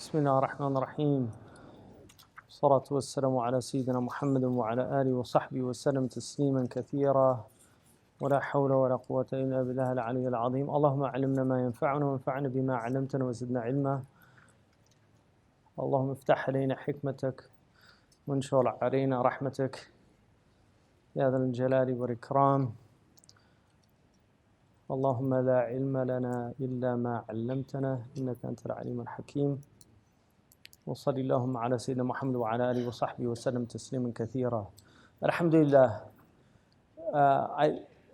بسم الله الرحمن الرحيم. الصلاة والسلام على سيدنا محمد وعلى آله وصحبه وسلم تسليما كثيرا ولا حول ولا قوة إلا بالله العلي العظيم. اللهم علمنا ما ينفعنا وانفعنا بما علمتنا وزدنا علما. اللهم افتح علينا حكمتك وانشر علينا رحمتك يا ذا الجلال والإكرام. اللهم لا علم لنا إلا ما علمتنا إنك أنت العليم الحكيم. وصلى اللهم على سيدنا محمد وعلى آله وصحبه وسلم تسليما كثيرا. Alhamdulillah.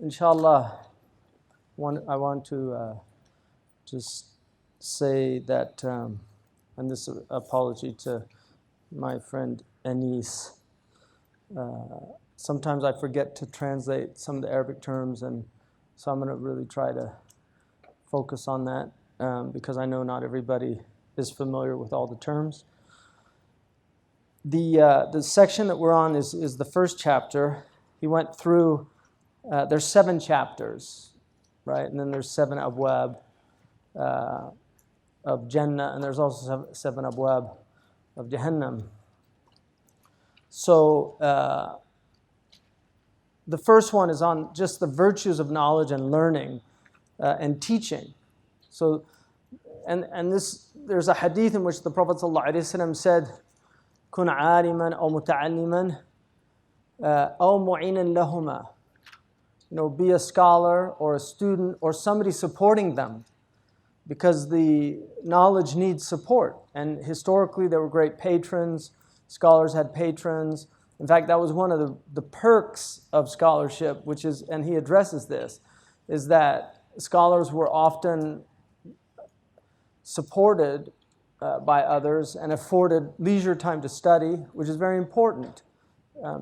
Inshallah, I want to just say that, and this is apology to my friend Anis. Sometimes I forget to translate some of the Arabic terms, and so I'm going to really try to focus on that because I know not everybody is familiar with all the terms. The section that we're on is the first chapter. He went through, there's 7 chapters, right? And then there's 7 abwab of Jannah, and there's also 7 abwab of Jahannam. So the first one is on just the virtues of knowledge and learning and teaching. So, and this, there's a hadith in which the Prophet ﷺ said, "Kun aliman aw muta'alliman aw mu'inan lahuma." You know, be a scholar or a student or somebody supporting them, because the knowledge needs support. And historically, there were great patrons. Scholars had patrons. In fact, that was one of the perks of scholarship, which is, and he addresses this, is that scholars were often supported by others and afforded leisure time to study, which is very important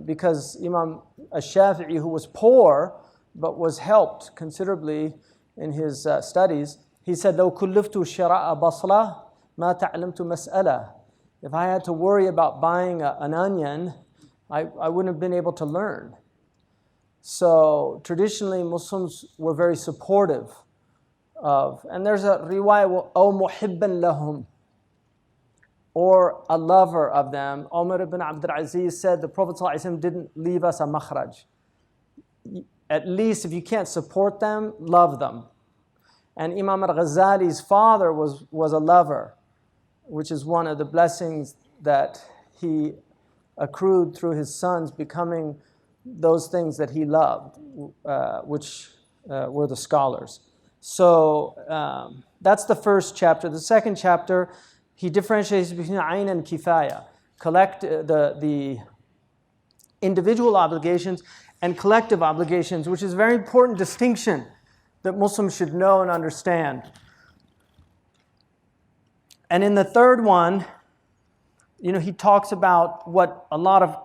because Imam Ash-Shafi'i, who was poor but was helped considerably in his studies, he said, "لو كلفت شراء بصلة ما تعلمت مسألة." If I had to worry about buying an onion, I wouldn't have been able to learn. So traditionally, Muslims were very supportive of, and there's a riwayah, أو محبا لهم, or a lover of them. Umar ibn Abdul Aziz said the Prophet ﷺ didn't leave us a makhraj. At least if you can't support them, love them. And Imam al-Ghazali's father was a lover, which is one of the blessings that he accrued through his sons becoming those things that he loved, which were the scholars. So that's the first chapter. The second chapter, he differentiates between ayn and kifaya, the individual obligations and collective obligations, which is a very important distinction that Muslims should know and understand. And in the third one, you know, he talks about what a lot of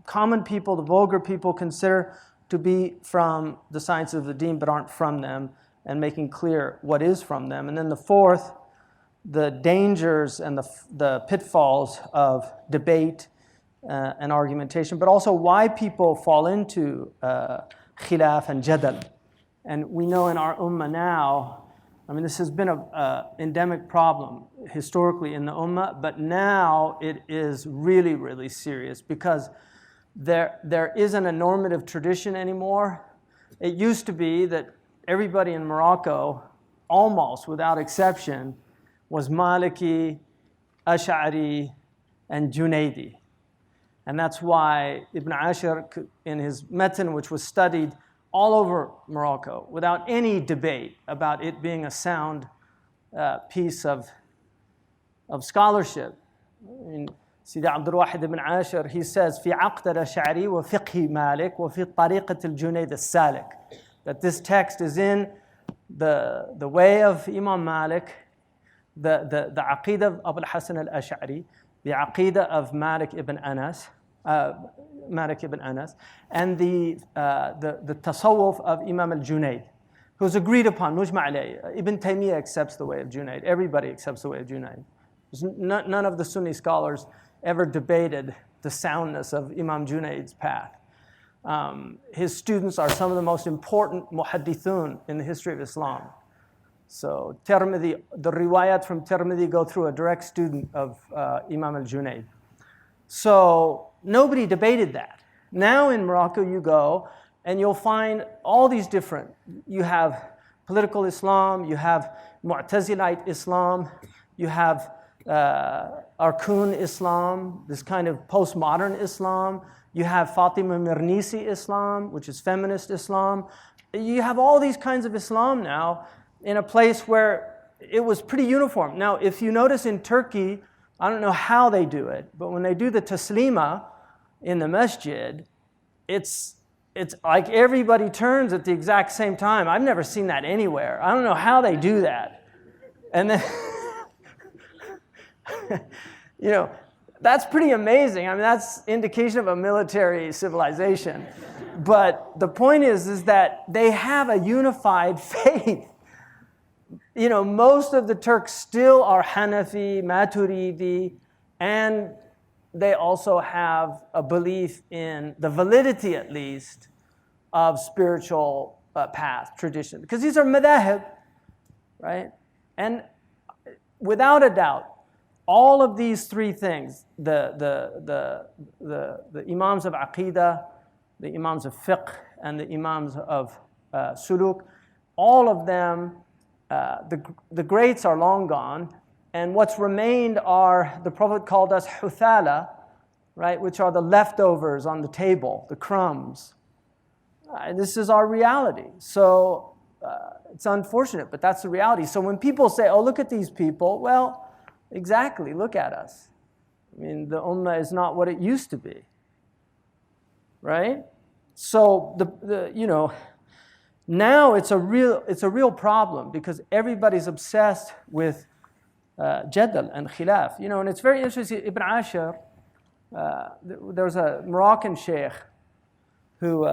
common people, the vulgar people, consider to be from the sciences of the deen but aren't from them, and making clear what is from them. And then the fourth, the dangers and the pitfalls of debate and argumentation, but also why people fall into khilaf and jadal. And we know in our ummah now, I mean, this has been an endemic problem historically in the ummah, but now it is really, really serious because there isn't a normative tradition anymore. It used to be that everybody in Morocco, almost without exception, was Maliki, Ash'ari, and Junaydi. And that's why Ibn Ashir, in his Matan, which was studied all over Morocco, without any debate about it being a sound piece of scholarship. In Sidi Abdul Wahid ibn Ashir, he says, في عقد الأشعري وفقه مالك وفي طريقة الجنيد السالك, that this text is in the way of Imam Malik, the Aqidah of Abu al-Hasan al-Ash'ari, the Aqidah of Malik ibn Anas, and the Tasawwuf of Imam al-Junayd, who's agreed upon, mujma' alayh. Ibn Taymiyyah accepts the way of Junayd. Everybody accepts the way of Junayd. None of the Sunni scholars ever debated the soundness of Imam Junayd's path. His students are some of the most important muhaddithun in the history of Islam. So Tirmidhi, the riwayat from Tirmidhi go through a direct student of Imam al-Junayd. So nobody debated that. Now in Morocco you go and you'll find all these different, you have political Islam, you have Mu'tazilite Islam, you have Arkun Islam, this kind of postmodern Islam, you have Fatima Mirnisi Islam, which is feminist Islam. You have all these kinds of Islam now in a place where it was pretty uniform. Now, if you notice in Turkey, I don't know how they do it, but when they do the taslima in the masjid, it's like everybody turns at the exact same time. I've never seen that anywhere. I don't know how they do that. And then, you know, that's pretty amazing. I mean, that's indication of a military civilization. But the point is that they have a unified faith. You know, most of the Turks still are Hanafi, Maturidi, and they also have a belief in the validity, at least, of spiritual path, tradition. Because these are madahib, right? And without a doubt, all of these three things, the imams of aqidah, the imams of fiqh, and the imams of suluk, all of them, the greats are long gone, and what's remained are, the Prophet called us huthala, right, which are the leftovers on the table, the crumbs. This is our reality. So it's unfortunate, but that's the reality. So when people say, oh, look at these people, well, exactly, look at us. I mean, the ummah is not what it used to be, right? So you know, now it's a real problem because everybody's obsessed with jadal and khilaf. You know, and it's very interesting. Ibn Ashir, there was a Moroccan sheikh who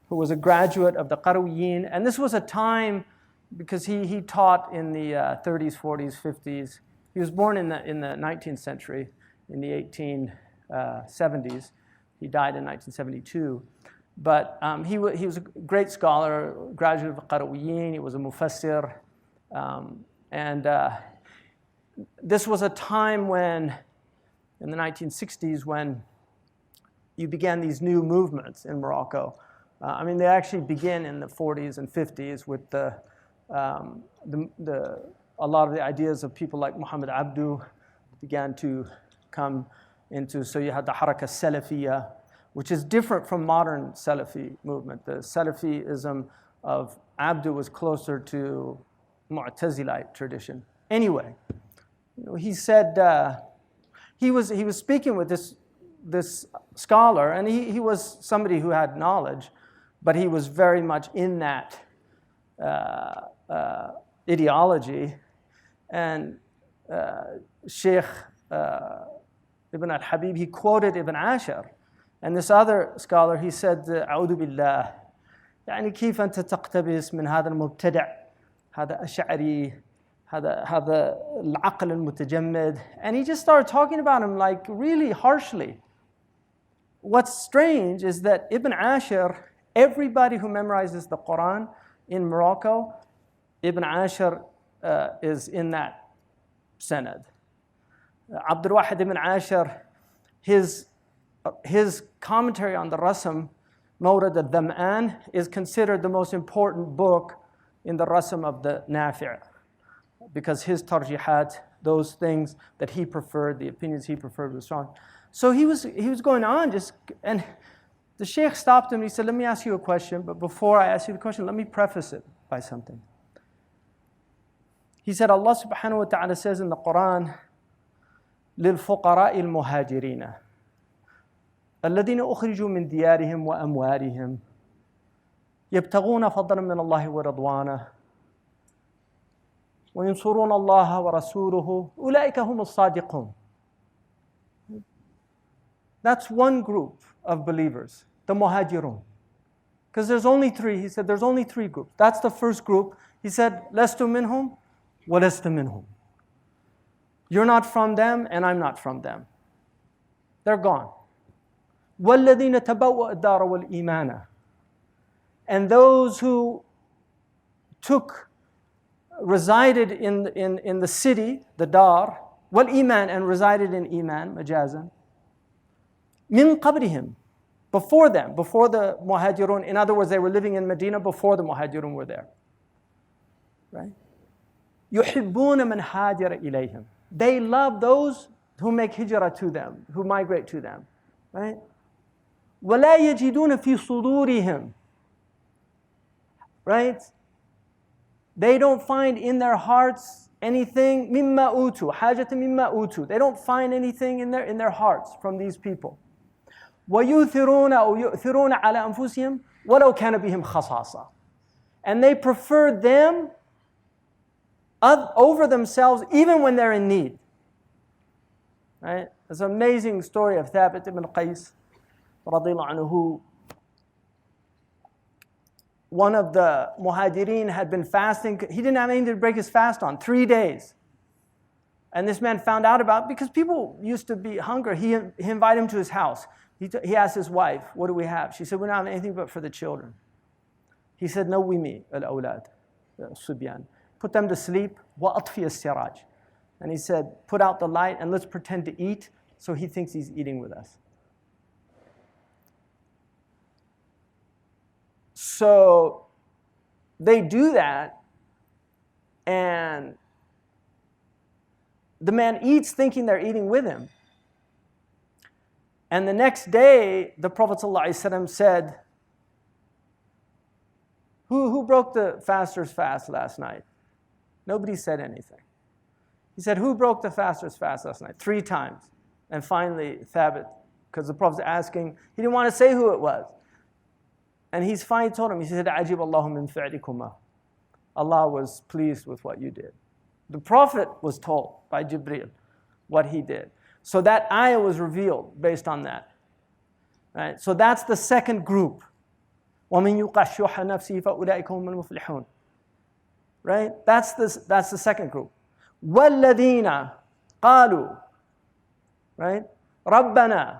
was a graduate of the Qarawiyyin, and this was a time because he taught in the 30s, 40s, 50s. He was born in the 19th century, in the 1870s. He died in 1972. But he was a great scholar, graduate of Qarawiyyin. He was a mufassir. And this was a time when, in the 1960s, when you began these new movements in Morocco. I mean, they actually begin in the 40s and 50s with a lot of the ideas of people like Muhammad Abdu began to come into. So you had the Haraka Salafiyya, which is different from modern Salafi movement. The Salafism of Abdu was closer to Mu'tazilite tradition. Anyway, you know, he said he was speaking with this scholar, and he was somebody who had knowledge, but he was very much in that ideology. And Sheikh Ibn al-Habib, he quoted Ibn Ashir. And this other scholar, he said, أعوذ بالله يعني كيف أنت تقتبس من هذا المبتدع هذا أشعري هذا العقل المتجمد. And he just started talking about him like really harshly. What's strange is that Ibn Ashir, everybody who memorizes the Quran in Morocco, Ibn Ashir is in that sanad. Abdul Wahid ibn Ashir, his commentary on the Rasm, Mawrad al-Dham'an, is considered the most important book in the Rasm of the Nafi', because his tarjihat, those things that he preferred, the opinions he preferred was strong. So he was going on and the Sheikh stopped him and he said, let me ask you a question, but before I ask you the question, let me preface it by something. He said, Allah subhanahu wa ta'ala says in the Quran, لِلْفُقَرَاءِ الْمُهَاجِرِينَ الذين أخرجوا من ديارهم وأموالهم يبتغون فضلا من الله ورضوانه وينصرون الله ورسوله أولئك هم الصادقون. That's one group of believers, the muhajirun. Because there's only three. He said there's only three groups. That's the first group. He said, لست منهم ولست منهم. You're not from them and I'm not from them. They're gone. وَالَّذِينَ تَبَوَّأَ الدَّارَ وَالْإِيمَانَ. And those who took resided in the city, the dar, wal-iman, and resided in iman, majazan, min qablihim, before them, before the muhajirun. In other words, they were living in Medina before the muhajirun were there. Right? يُحِبُّونَ مَنْ هَاجَرَ إِلَيْهِمْ. They love those who make hijrah to them, who migrate to them. Right? وَلَا يَجِدُونَ فِي صُدُورِهِمْ. Right? They don't find in their hearts anything, مِمَّا أُوتُوا حَاجَةً مِمَّا أُوتُوا. They don't find anything in their hearts from these people. وَيُؤْثِرُونَ أَوْ يُؤْثِرُونَ عَلَى أَنفُسِهِمْ وَلَوْ كَانَ بِهِمْ خَصَاصَةٌ. And they prefer them over themselves even when they're in need. Right? It's an amazing story of Thabit ibn Qais, radiyallahu anhu, who one of the muhajirin had been fasting. He didn't have anything to break his fast on, 3 days. And this man found out about it because people used to be hungry. He invited him to his house. He asked his wife, what do we have? She said, we don't have anything but for the children. He said, nawwimi al-awlad, subyan. Put them to sleep, وَأَطْفِيَ السِّرَاجِ. And he said, put out the light and let's pretend to eat so he thinks he's eating with us. So they do that, and the man eats thinking they're eating with him. And the next day, the Prophet ﷺ said, who broke the faster's fast last night? Nobody said anything. He said, who broke the faster's fast last night? 3 times. And finally, Thabit, because the Prophet's asking, he didn't want to say who it was. And he's finally told him, he said, Ajib Allahu min fi'likuma. Allah was pleased with what you did. The Prophet was told by Jibreel what he did. So that ayah was revealed based on that. Right? So that's the second group. وَمِن يُوقَ شُحَّ نَفْسِهِ فَأُولَٰئِكَ هُمُ الْمُفْلِحُونَ. Right? That's the second group. وَالَّذِينَ قَالُوا, right? رَبَّنَا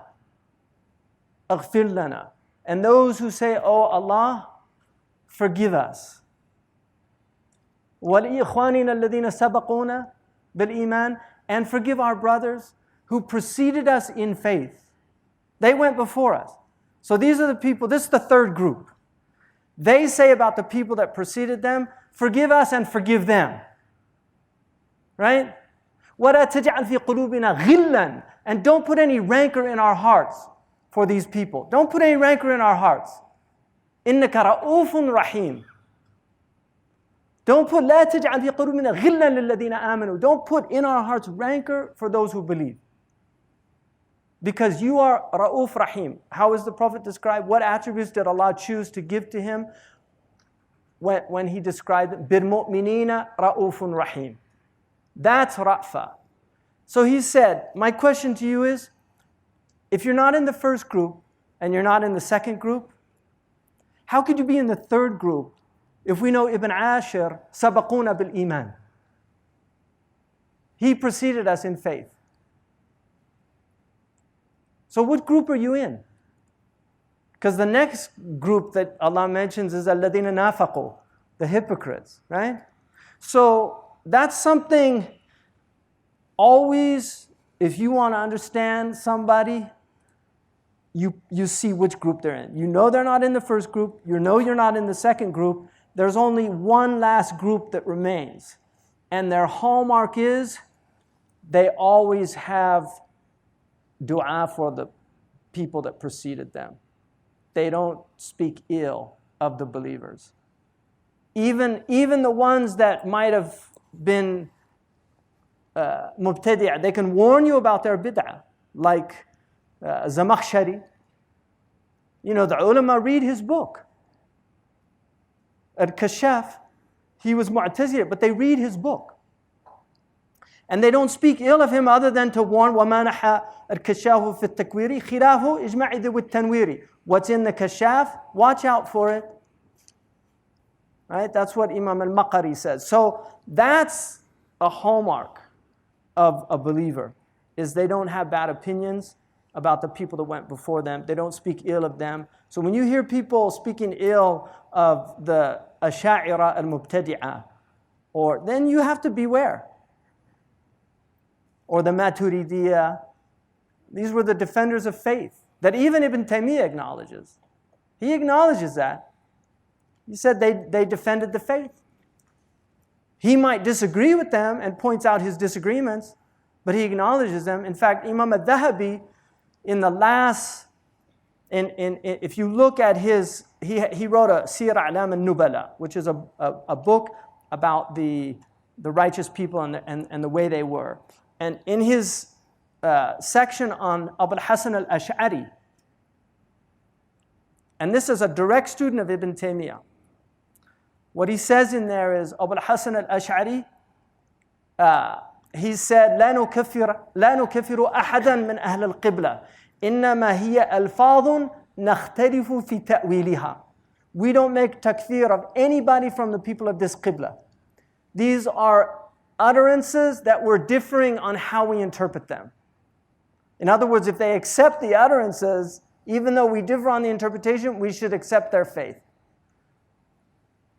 اغْفِرْ لَنَا. And those who say, oh Allah, forgive us. وَلِإِخْوَانِنَا الَّذِينَ سَبَقُونَا بِالْإِيمَانِ. And forgive our brothers who preceded us in faith. They went before us. So these are the people, this is the third group. They say about the people that preceded them, forgive us and forgive them. Right? وَلَا تَجْعَلْ فِي قُلُوبِنَا غِلًّا. And don't put any rancor in our hearts for these people. Don't put any rancor in our hearts. إِنَّكَ رَؤُوفٌ رَحِيمٌ. Don't put لَا تَجْعَلْ فِي قُلُوبِنَا غِلًّا لِلَّذِينَ آمَنُوا. Don't put in our hearts rancor for those who believe. Because you are Ra'uf Rahim. How is the Prophet described? What attributes did Allah choose to give to him when he described it? بِالْمُؤْمِنِينَ رَأُوفٌ Rahim. That's Ra'fa. So he said, my question to you is, if you're not in the first group and you're not in the second group, how could you be in the third group if we know Ibn Ashir, sabaquna bil iman? He preceded us in faith. So what group are you in? Because the next group that Allah mentions is alladhina nafaqu, the hypocrites, right? So that's something always, if you want to understand somebody, you see which group they're in. You know they're not in the first group. You know you're not in the second group. There's only one last group that remains. And their hallmark is they always have dua for the people that preceded them. They don't speak ill of the believers. Even the ones that might have been mubtadi', they can warn you about their bid'ah, like Zamakhshari. You know, the ulama read his book. Al-Kashaf, he was Mu'tazili, but they read his book. And they don't speak ill of him other than to warn, وَمَا نَحَى الْكَشَّافُ فِي التَّكْوِيرِ خِلَافُ إِجْمَعِ ذِوِ التَّنْوِيرِ. What's in the Kashaf, watch out for it. Right? That's what Imam al-Maqari says. So that's a hallmark of a believer, is they don't have bad opinions about the people that went before them. They don't speak ill of them. So when you hear people speaking ill of the Asha'ira al-Mubtadi'ah, or then you have to beware. Or the Maturidiyya. These were the defenders of faith that even Ibn Taymiyyah acknowledges. He acknowledges that. He said they defended the faith. He might disagree with them and points out his disagreements, but he acknowledges them. In fact, Imam al-Dhahabi, in the last, if you look at his, he wrote a Siyar A'lam al-Nubala, which is a book about the righteous people and the way they were. And in his section on Abu al-Hasan al-Ash'ari, and this is a direct student of Ibn Taymiyyah, what he says in there is, Abu al-Hasan al-Ash'ari, he said, لا نكفر أحدا من أهل القبلة إنما هي ألفاظ نختلف في تأويلها. We don't make takfir of anybody from the people of this qibla. These are utterances that we're differing on how we interpret them. In other words, if they accept the utterances, even though we differ on the interpretation, we should accept their faith.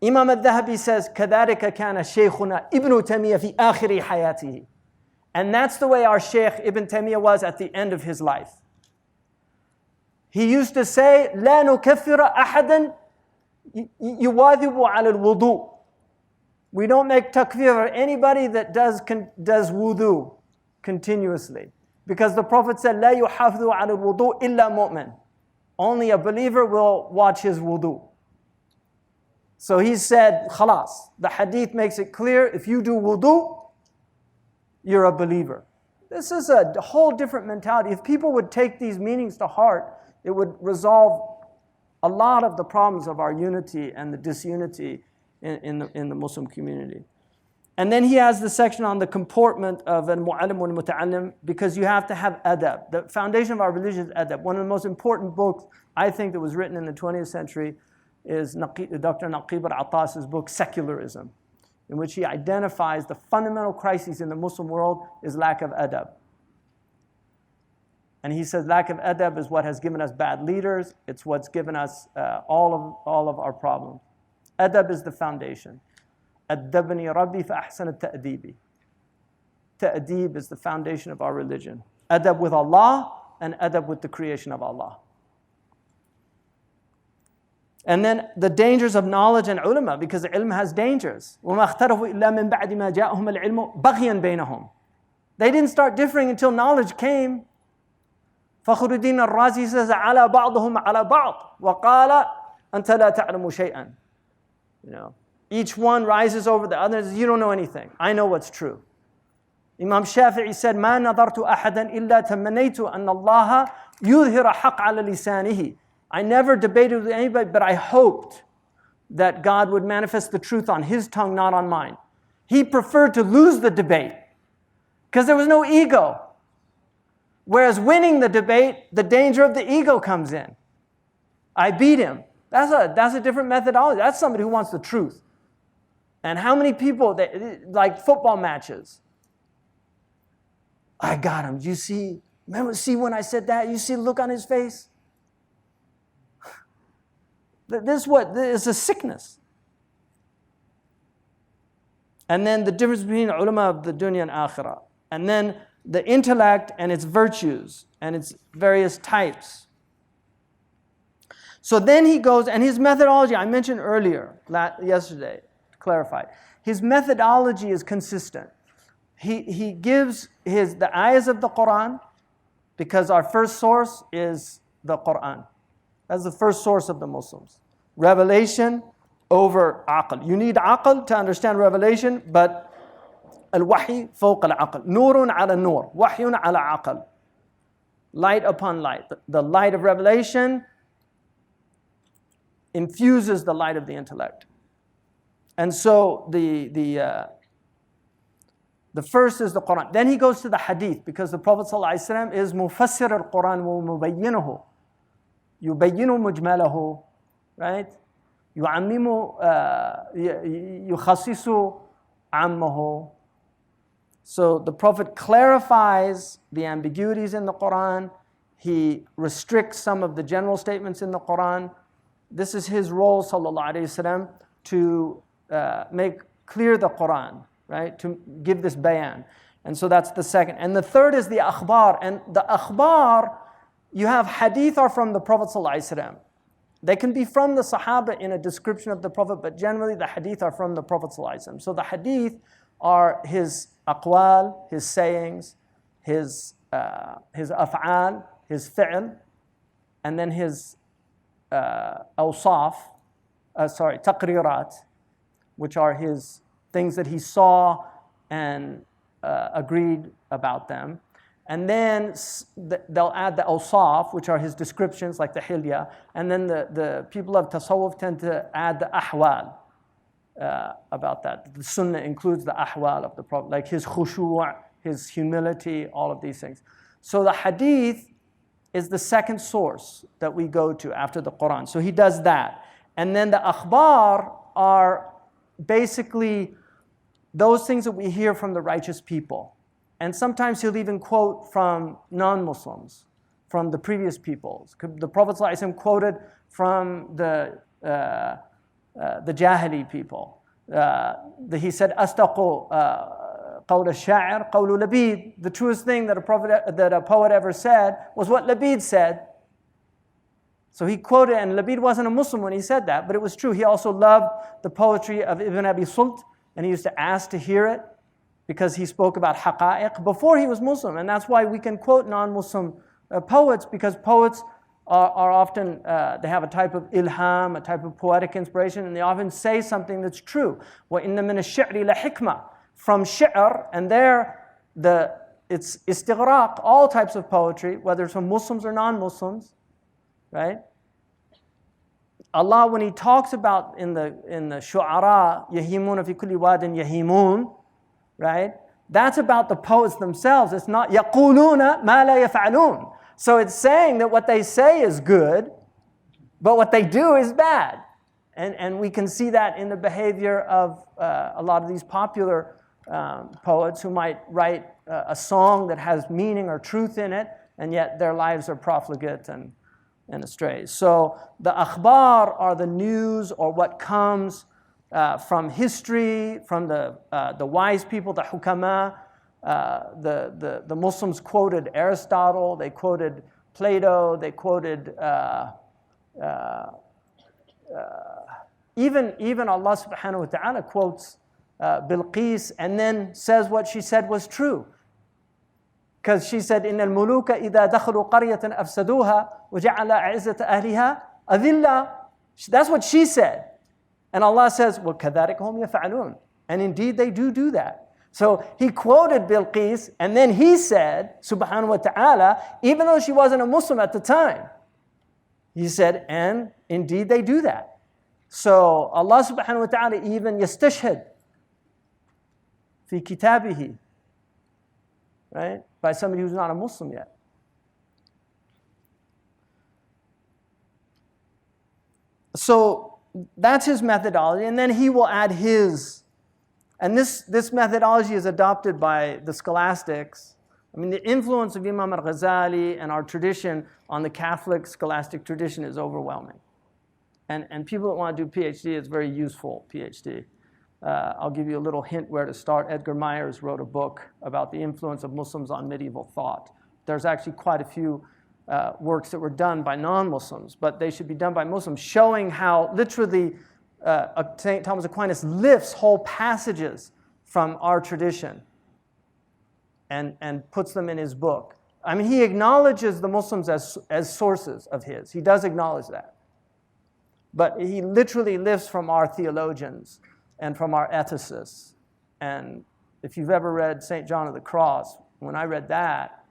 Imam al-Dhahabi says, كَذَلِكَ كَانَ شَيْخُنَا إِبْنُ تَيْمِيَّةَ فِي آخِرِ حَيَاتِهِ. And that's the way our Shaykh Ibn Taymiyyah was at the end of his life. He used to say, لا نكفر أحدا يواظب على الوضوء. We don't make takfir for anybody that does wudu continuously. Because the Prophet said, لا يحافظ على الوضوء إلا مؤمن. Only a believer will watch his wudu. So he said, khalas, the hadith makes it clear, if you do wudu, you're a believer. This is a whole different mentality. If people would take these meanings to heart, it would resolve a lot of the problems of our unity and the disunity in the Muslim community. And then he has the section on the comportment of al-mu'allim wal-muta'allim, because you have to have adab. The foundation of our religion is adab. One of the most important books, I think, that was written in the 20th century is Dr. Naqib al-Attas's book, Secularism, in which he identifies the fundamental crisis in the Muslim world is lack of adab. And he says lack of adab is what has given us bad leaders. It's what's given us all of our problems. Adab is the foundation. Addabani Rabbi fa ahsana ta'dibi. Ta'dib is the foundation of our religion. Adab with Allah and adab with the creation of Allah. And then the dangers of knowledge and ulama, because ilm has dangers. وَمَا اخْتَرَفُوا إِلَّا مِن بَعْدِ مَا جَاءَهُمُ الْعِلْمُ بَغْيًا بَيْنَهُم. They didn't start differing until knowledge came. فَخُرُدِينَ الرَّازِي says عَلَى بَعْضُهُمْ عَلَى بَعْضٍ وَقَالَ أَنْتَ لَا تَعْلَمُ شَيْئًا. Each one rises over the other and says, you don't know anything. I know what's true. Imam Shafi'i said, مَا نَظَرْتُ أَحَدًا إِلَّا تَمَنَيْتُ أَنَّ اللَّهَ يُظْهِرَ حَقَّ عَلَى لِسَانِهِ. I never debated with anybody, but I hoped that God would manifest the truth on his tongue, not on mine. He preferred to lose the debate because there was no ego. Whereas winning the debate, the danger of the ego comes in. I beat him. That's a different methodology. That's somebody who wants the truth. And how many people, like football matches, I got him. You see, see when I said that? You see the look on his face? This is a sickness. And then the difference between ulama of the dunya and akhirah. And then the intellect and its virtues and its various types. So then he goes, and his methodology, I mentioned earlier, yesterday, clarified. His methodology is consistent. He gives the ayahs of the Quran, because our first source is the Quran. That's the first source of the Muslims. Revelation over aql. You need aql to understand revelation, but al-wahy fawq al-aql. Nurun ala nur. Wahyun ala aql. Light upon light. The light of revelation infuses the light of the intellect. And so the first is the Quran. Then he goes to the hadith, because the Prophet ﷺ is mufassir al-Quran wa mubayyinuhu. يبين مجمله, right? يعمم يخصص عمه. So the Prophet clarifies the ambiguities in the Quran. He restricts some of the general statements in the Quran. This is his role, sallallahu alaihi wasallam, to make clear the Quran, right? To give this bayan. And so that's the second. And the third is the akhbar. And the akhbar, you have hadith are from the Prophet ﷺ. They can be from the Sahaba in a description of the Prophet, but generally the hadith are from the Prophet ﷺ. So the hadith are his aqwal, his sayings, his af'al, his fi'l, and then his awsaf, taqrirat, which are his things that he saw and agreed about them. And then they'll add the awsaf, which are his descriptions, like the hilya. And then the people of tasawwuf tend to add the ahwal about that. The sunnah includes the ahwal of the Prophet, like his khushu', his humility, all of these things. So the hadith is the second source that we go to after the Quran. So he does that. And then the akhbar are basically those things that we hear from the righteous people. And sometimes he'll even quote from non-Muslims, from the previous peoples. The Prophet ﷺ quoted from the Jahili people. He said, "Astaqu qawl al-sha'ir, qawl Labid." The truest thing that a poet ever said was what Labid said. So he quoted, and Labid wasn't a Muslim when he said that, but it was true. He also loved the poetry of Ibn Abi Sult, and he used to ask to hear it, because he spoke about haqa'iq before he was Muslim. And that's why we can quote non-Muslim poets, because poets are often, they have a type of ilham, a type of poetic inspiration, and they often say something that's true. وَإِنَّ مِنَ الشِّعْرِ لَحِكْمَةً. From shi'r, and there, it's istighraq, all types of poetry, whether it's from Muslims or non-Muslims, right? Allah, when He talks about in the shu'ara, يَهِيمُونَ فِي كُلِّ وَادٍ يَهِيمُونَ, right? That's about the poets themselves. It's not يَقُولُونَ مَا لَا يَفْعَلُونَ. So it's saying that what they say is good, but what they do is bad. And we can see that in the behavior of a lot of these popular poets who might write a song that has meaning or truth in it, and yet their lives are profligate and astray. So the akhbar are the news or what comes from history, from the wise people, the hukama. The Muslims quoted Aristotle, they quoted Plato, they quoted even Allah subhanahu wa ta'ala quotes Bilqis and then says what she said was true. Because she said, إِنَّ الْمُلُوكَ إِذَا دَخَلُوا قَرْيَةً أَفْسَدُوهَا وَجَعَلَ أَعِزَّةَ أَهْلِهَا أَذِلَّةً. That's what she said. And Allah says, وَكَذَلِكَ هُمْ يَفْعَلُونَ. And indeed they do that. So he quoted Bilqis, and then he said, subhanahu wa ta'ala, even though she wasn't a Muslim at the time, he said, and indeed they do that. So Allah subhanahu wa ta'ala even yastashhad fi kitabihi, right? By somebody who's not a Muslim yet. So that's his methodology, and then he will add his. And this methodology is adopted by the scholastics. I mean, the influence of Imam al-Ghazali and our tradition on the Catholic scholastic tradition is overwhelming. And people that want to do PhD, it's very useful PhD. I'll give you a little hint where to start. Edgar Myers wrote a book about the influence of Muslims on medieval thought. There's actually quite a few works that were done by non-Muslims, but they should be done by Muslims, showing how literally St. Thomas Aquinas lifts whole passages from our tradition and puts them in his book. I mean, he acknowledges the Muslims as sources of his. He does acknowledge that. But he literally lifts from our theologians and from our ethicists. And if you've ever read St. John of the Cross, when I read that,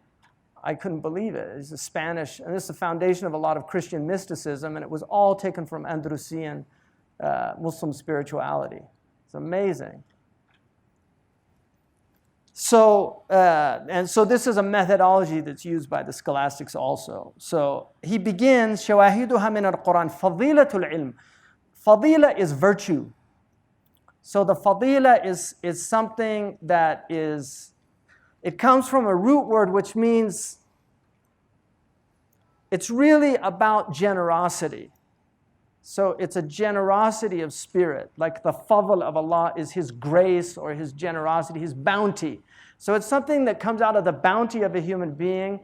I couldn't believe it. It's a Spanish, and this is the foundation of a lot of Christian mysticism, and it was all taken from Andalusian Muslim spirituality. It's amazing. So, so this is a methodology that's used by the scholastics also. So he begins, شواهدها من القرآن فضيلة العلم. Fadila is virtue. So the fadila is something that is, it comes from a root word which means it's really about generosity. So it's a generosity of spirit, like the fadl of Allah is His grace or His generosity, His bounty. So it's something that comes out of the bounty of a human being,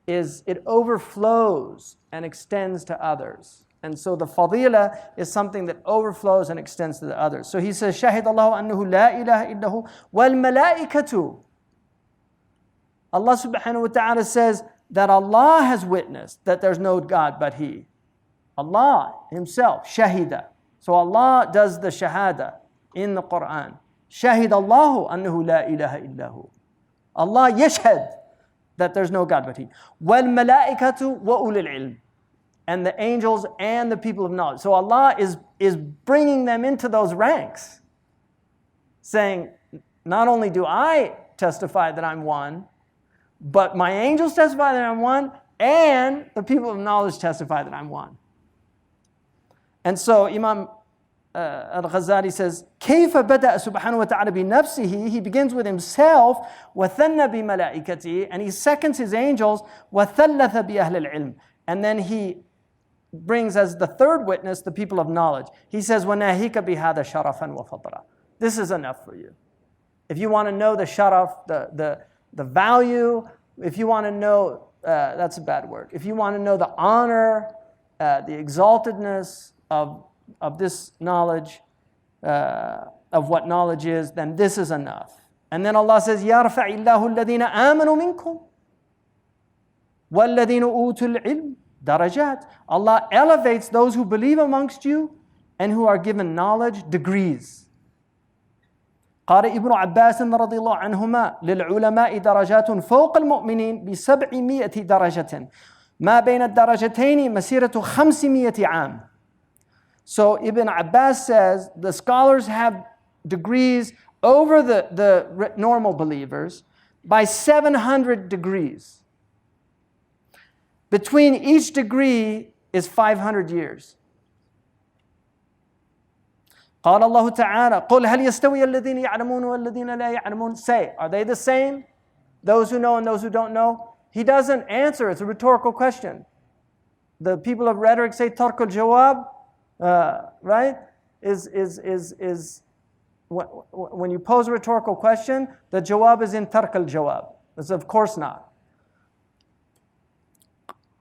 is it overflows and extends to others. And so the fadila is something that overflows and extends to the others. So he says, شَهِدَ اللَّهُ أَنَّهُ لَا إِلَهَ إِلَّا هُ وَالْمَلَائِكَةُ. Allah subhanahu wa ta'ala says that Allah has witnessed that there's no God but He. Allah Himself, shahida. So Allah does the shahada in the Quran. شَهِدَ اللَّهُ أَنَّهُ لَا إِلَهَ إِلَّا هُ. Allah yashhad that there's no God but He. وَالْمَلَائِكَةُ وَأُولِي الْعِلْمِ. And the angels and the people of knowledge. So Allah is bringing them into those ranks, saying, not only do I testify that I'm one, but my angels testify that I'm one, and the people of knowledge testify that I'm one. And so Imam Al-Ghazali says, كيف بدأ سبحانه وتعالى بنفسه. He begins with himself, وثنى بملائكته, and he seconds his angels, وثلث بأهل العلم. And then he brings as the third witness the people of knowledge. He says, وَنَاهِيكَ بِهَذَا شَرَفًا وَفَضْلًا. This is enough for you. If you want to know the sharaf, the value, if you want to know, that's a bad word. If you want to know the honor, the exaltedness of this knowledge, of what knowledge is, then this is enough. And then Allah says, يَرْفَعِ اللَّهُ الَّذِينَ آمَنُوا مِنْكُمْ وَالَّذِينَ أُوتُوا الْعِلْمِ darajat. Allah elevates those who believe amongst you and who are given knowledge degrees. قال ابن عباس رضي الله عنهما للعلماء درجات فوق المؤمنين ب700 درجة ما بين الدرجتين مسيرة 500 عام. So Ibn Abbas says the scholars have degrees over the normal believers by 700 degrees. Between each degree is 500 years. قال الله تعالى قل هل يستوي الذين يعلمون والذين لا يعلمون. Say, are they the same? Those who know and those who don't know? He doesn't answer. It's a rhetorical question. The people of rhetoric say tark al-jawab, right? Is when you pose a rhetorical question, the jawab is in tark al-jawab. It's of course not.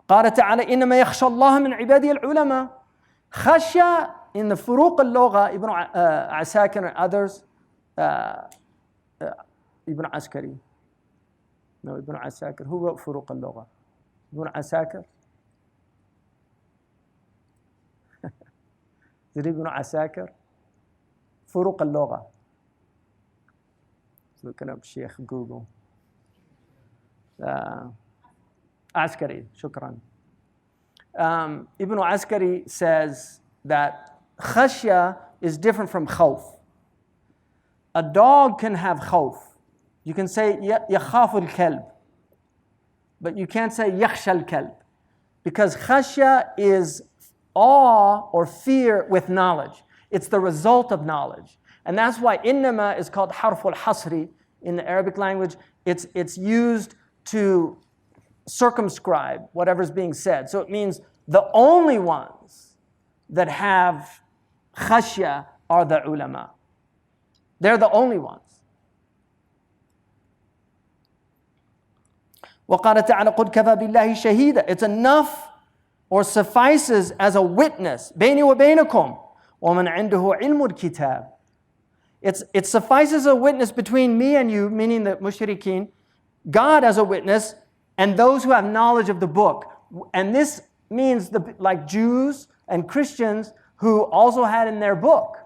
قال تعالى إنما يخشى الله من عباده العلماء. خشية in the فروق اللغة, Ibn Asakir and others, Ibn Askari. No, Ibn Asakir. Who wrote فروق اللغة? Ibn Asakir? Did Ibn Asakir? فروق اللغة. Looking up Sheikh Google. Askari, shukran. Ibn Askari says that khashya is different from khawf. A dog can have khawf. You can say yakhafu al-kalb, but you can't say yakhsha al-kalb, because khashya is awe or fear with knowledge. It's the result of knowledge. And that's why innama is called harful hasri in the Arabic language. It's used to circumscribe whatever's being said. So it means the only ones that have khashya are the ulama. They're the only ones. وَقَالَ تَعَالَى قُدْ كَفَى بِاللَّهِ شَهِيدًا. It's enough or suffices as a witness. بَيْنِي وَبَيْنَكُمْ وَمَنْ عِنْدَهُ عِلْمُ الْكِتَابِ. It suffices a witness between me and you, meaning the mushrikeen, God as a witness, and those who have knowledge of the book. And this means like Jews and Christians who also had in their book.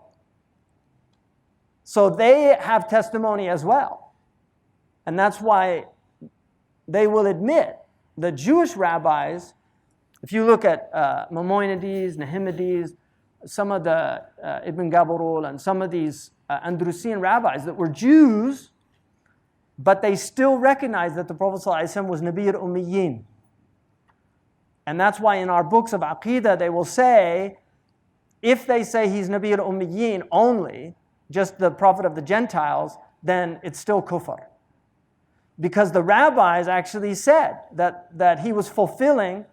So they have testimony as well. And that's why they will admit, the Jewish rabbis, if you look at Maimonides, Nahimides, some of the Ibn Gabarul and some of these Andalusian rabbis that were Jews, but they still recognize that the Prophet ﷺ was Nabi al-Ummiyin. And that's why in our books of Aqidah they will say, if they say he's Nabi al-Ummiyin only, just the Prophet of the Gentiles, then it's still kufr. Because the rabbis actually said that he was fulfilling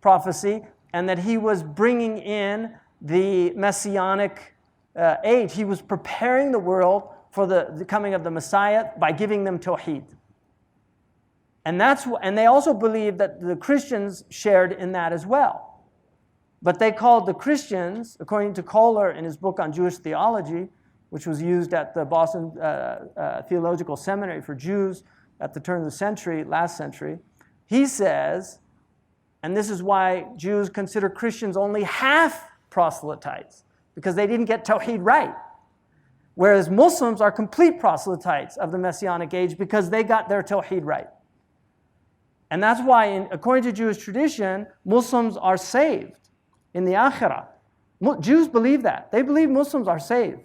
prophecy and that he was bringing in the Messianic age. He was preparing the world for the coming of the Messiah by giving them Tawheed. And they also believed that the Christians shared in that as well. But they called the Christians, according to Kohler in his book on Jewish theology, which was used at the Boston Theological Seminary for Jews at the turn of the century, last century, he says, and this is why Jews consider Christians only half proselytes, because they didn't get Tawheed right. Whereas Muslims are complete proselytes of the Messianic age because they got their Tawheed right. And that's why, according to Jewish tradition, Muslims are saved in the Akhirah. Jews believe that. They believe Muslims are saved.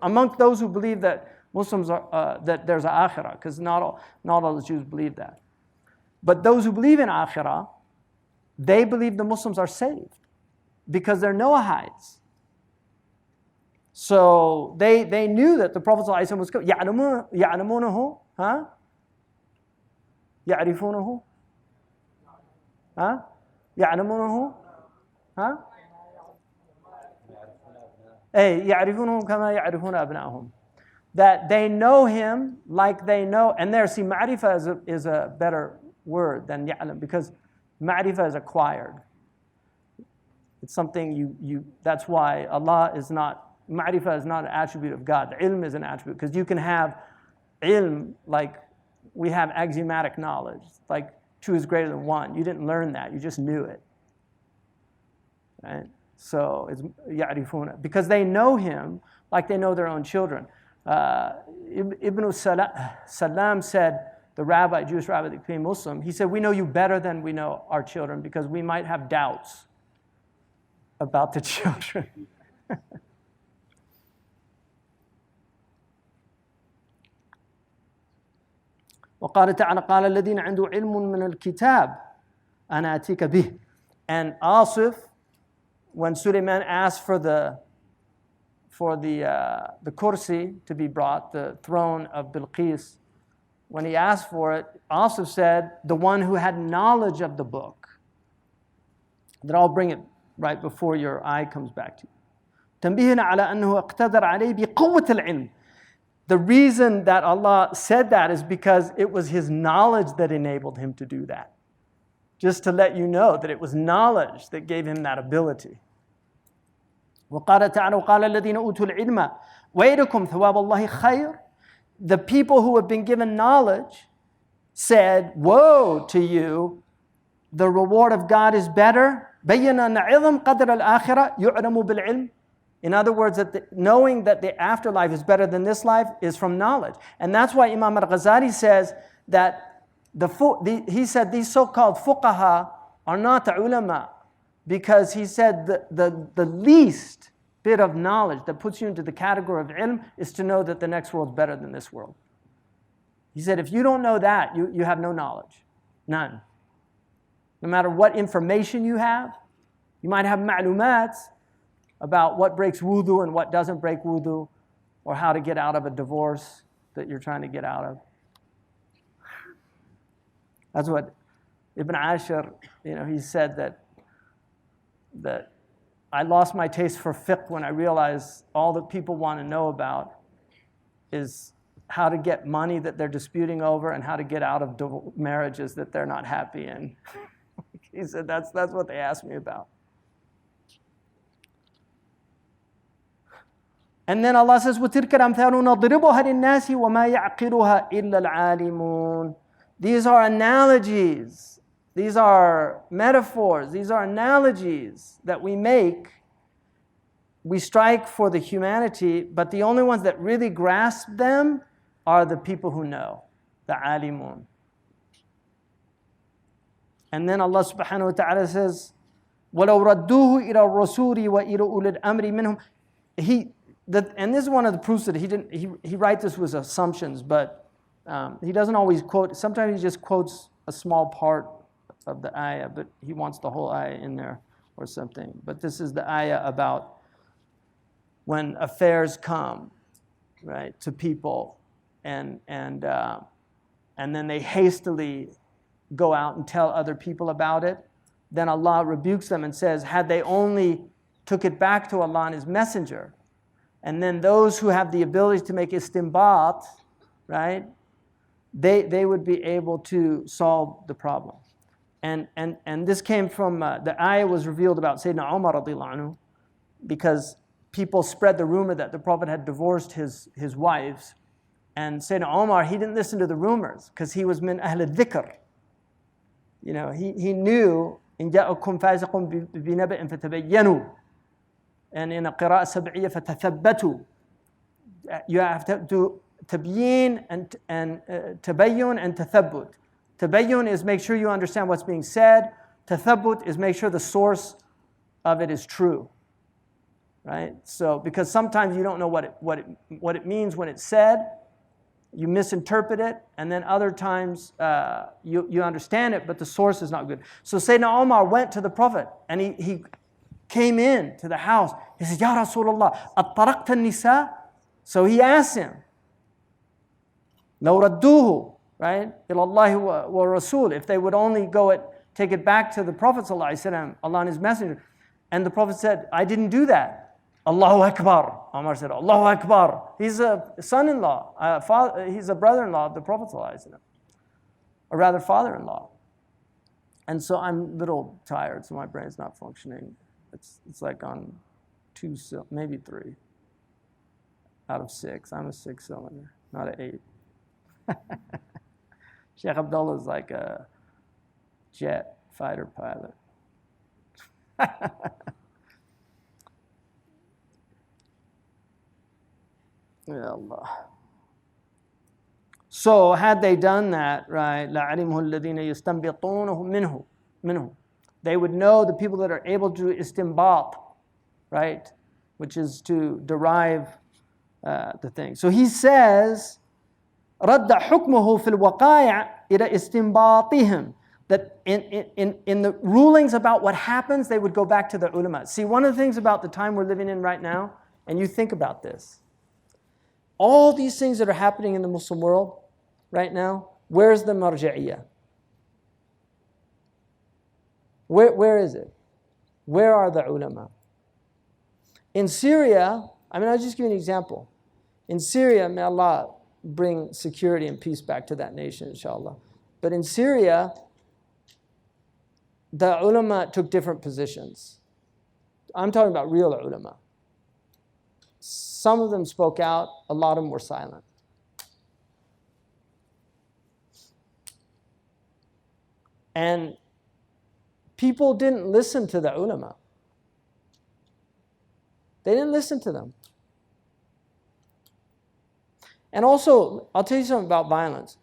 Amongst those who believe that Muslims are, that there's an Akhirah, because not all the Jews believe that. But those who believe in Akhirah, they believe the Muslims are saved because they're Noahides. So they knew that the Prophet ﷺ was coming. يَعْلَمُونَهُ huh? يَعْرِفُونَهُ huh? يَعْلَمُونَهُ huh? يَعْرِفُونَهُ كَمَا يَعْرِفُونَ أَبْنَاءَهُم. That they know him like they know, and there, see, ma'rifah is a better word than ya'lam, because ma'rifah is acquired. It's something that's why Allah is not, ma'rifah is not an attribute of God. The ilm is an attribute, because you can have ilm, like we have axiomatic knowledge, like 2 is greater than 1. You didn't learn that, you just knew it. Right? So it's ya'rifuna, because they know him like they know their own children. Ibn Salam said, the rabbi, Jewish rabbi that became Muslim, he said, we know you better than we know our children because we might have doubts about the children. وقال تعالى قال الذين عنده علم من الكتاب أنا أتيك به. And Asif, when Suleiman asked for the kursi to be brought, the throne of Bilqis, when he asked for it, Asif said, the one who had knowledge of the book. Then I'll bring it right before your eye comes back to you. تنبيهنا على أنه اقتدر عليه بقوة العلم. The reason that Allah said that is because it was His knowledge that enabled Him to do that. Just to let you know that it was knowledge that gave Him that ability. وقال تعالى وقال الذين أوتوا العلم ويلكم ثواب الله خير. The people who have been given knowledge said, woe to you, the reward of God is better. بين أن عظم قدر الآخرة يعلم بالعلم. In other words, knowing that the afterlife is better than this life is from knowledge. And that's why Imam al-Ghazali says that he said these so-called fuqaha are not ulama, because he said the least bit of knowledge that puts you into the category of ilm is to know that the next world's better than this world. He said if you don't know that, you have no knowledge. None. No matter what information you have, you might have ma'lumats about what breaks wudu and what doesn't break wudu, or how to get out of a divorce that you're trying to get out of. That's what Ibn Ashir, he said that I lost my taste for fiqh when I realized all that people want to know about is how to get money that they're disputing over and how to get out of marriages that they're not happy in. He said that's what they asked me about. And then Allah says, وَتِلْكَ الْأَمْثَالُ نَضْرِبُهَا لِلنَّاسِ وَمَا يَعْقِلُهَا إِلَّا الْعَالِمُونَ. These are analogies. These are metaphors. These are analogies that we make. We strike for the humanity, but the only ones that really grasp them are the people who know, the alimun. And then Allah subhanahu wa ta'ala says, وَلَوْ رَدُّوهُ إِلَى الرَّسُولِ وَإِلَى أُولِي الْأَمْرِ مِنْهُمْ. And this is one of the proofs that he writes this with assumptions, but he doesn't always quote. Sometimes he just quotes a small part of the ayah, but he wants the whole ayah in there or something. But this is the ayah about when affairs come, right, to people, and then they hastily go out and tell other people about it. Then Allah rebukes them and says, had they only took it back to Allah and His Messenger. And then those who have the ability to make istinbat, right, they would be able to solve the problem. And this came from, the ayah was revealed about Sayyidina Umar radiallahu anhu, because people spread the rumor that the Prophet had divorced his wives. And Sayyidina Umar, he didn't listen to the rumors because he was min ahl al-dhikr. You know, he knew, إِن جَاءَكُمْ فَاسِقٌ بِنَبَإٍ فَتَبَيَّنُوا. And in a qira'ah sab'iyya, فَتَثَبَّتُوا. You have to do tabyin and tabayyun and tathabbut. Tabayyun is make sure you understand what's being said. Tathabbut is make sure the source of it is true. Right? So, because sometimes you don't know what it means when it's said, you misinterpret it, and then other times you understand it, but the source is not good. So Sayyidina Umar went to the Prophet, and he came in to the house. He said, Ya Rasulullah, at-taraqta an-nisa? So he asked him, لو ردوه, right? إلى الله ورسول, if they would only take it back to the Prophet ﷺ, Allah and His Messenger. And the Prophet said, I didn't do that. Allahu Akbar. Umar said, Allahu Akbar. He's a son-in-law, he's a brother-in-law of the Prophet ﷺ, or rather father-in-law. And so I'm a little tired, so my brain's not functioning. It's like on maybe 3 out of 6. I'm a 6-cylinder, not an 8. Sheikh Abdullah is like a jet fighter pilot. Ya Allah. So had they done that, right, لَعَلِمْهُ الَّذِينَ يَسْتَنْبِطُونَهُ مِنْهُ. They would know the people that are able to istinbat, right, which is to derive the thing. So he says, رَدَّ حُكْمُهُ فِي الْوَقَائِعِ إِلَى إِسْتِنْبَاطِهِمْ. That in the rulings about what happens, they would go back to the ulama. See, one of the things about the time we're living in right now, and you think about this, all these things that are happening in the Muslim world right now, where's the marja'iyah? Where is it? Where are the ulama? In Syria, I'll just give you an example. In Syria, may Allah bring security and peace back to that nation, inshallah. But in Syria, the ulama took different positions. I'm talking about real ulama. Some of them spoke out, a lot of them were silent. And people didn't listen to the ulama. They didn't listen to them. And also, I'll tell you something about violence.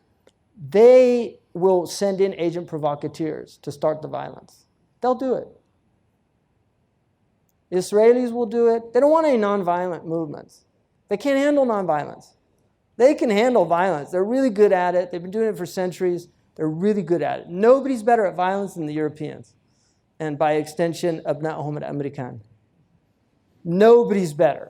They will send in agent provocateurs to start the violence. They'll do it. Israelis will do it. They don't want any nonviolent movements. They can't handle nonviolence. They can handle violence. They're really good at it. They've been doing it for centuries. They're really good at it. Nobody's better at violence than the Europeans. And by extension, Abna'uhum al-American. Nobody's better.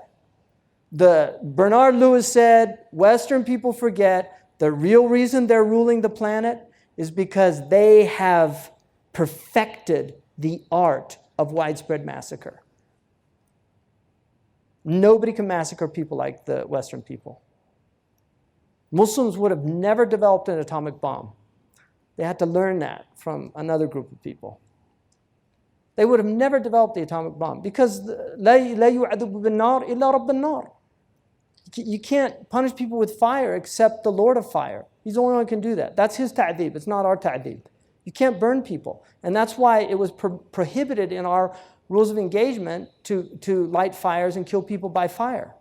Bernard Lewis said, Western people forget the real reason they're ruling the planet is because they have perfected the art of widespread massacre. Nobody can massacre people like the Western people. Muslims would have never developed an atomic bomb. They had to learn that from another group of people. They would have never developed the atomic bomb because لا يعذب بالنار إلا رب النار. You can't punish people with fire except the Lord of fire. He's the only one who can do that. That's his ta'deeb. It's not our ta'deeb. You can't burn people. And that's why it was prohibited in our rules of engagement to light fires and kill people by fire.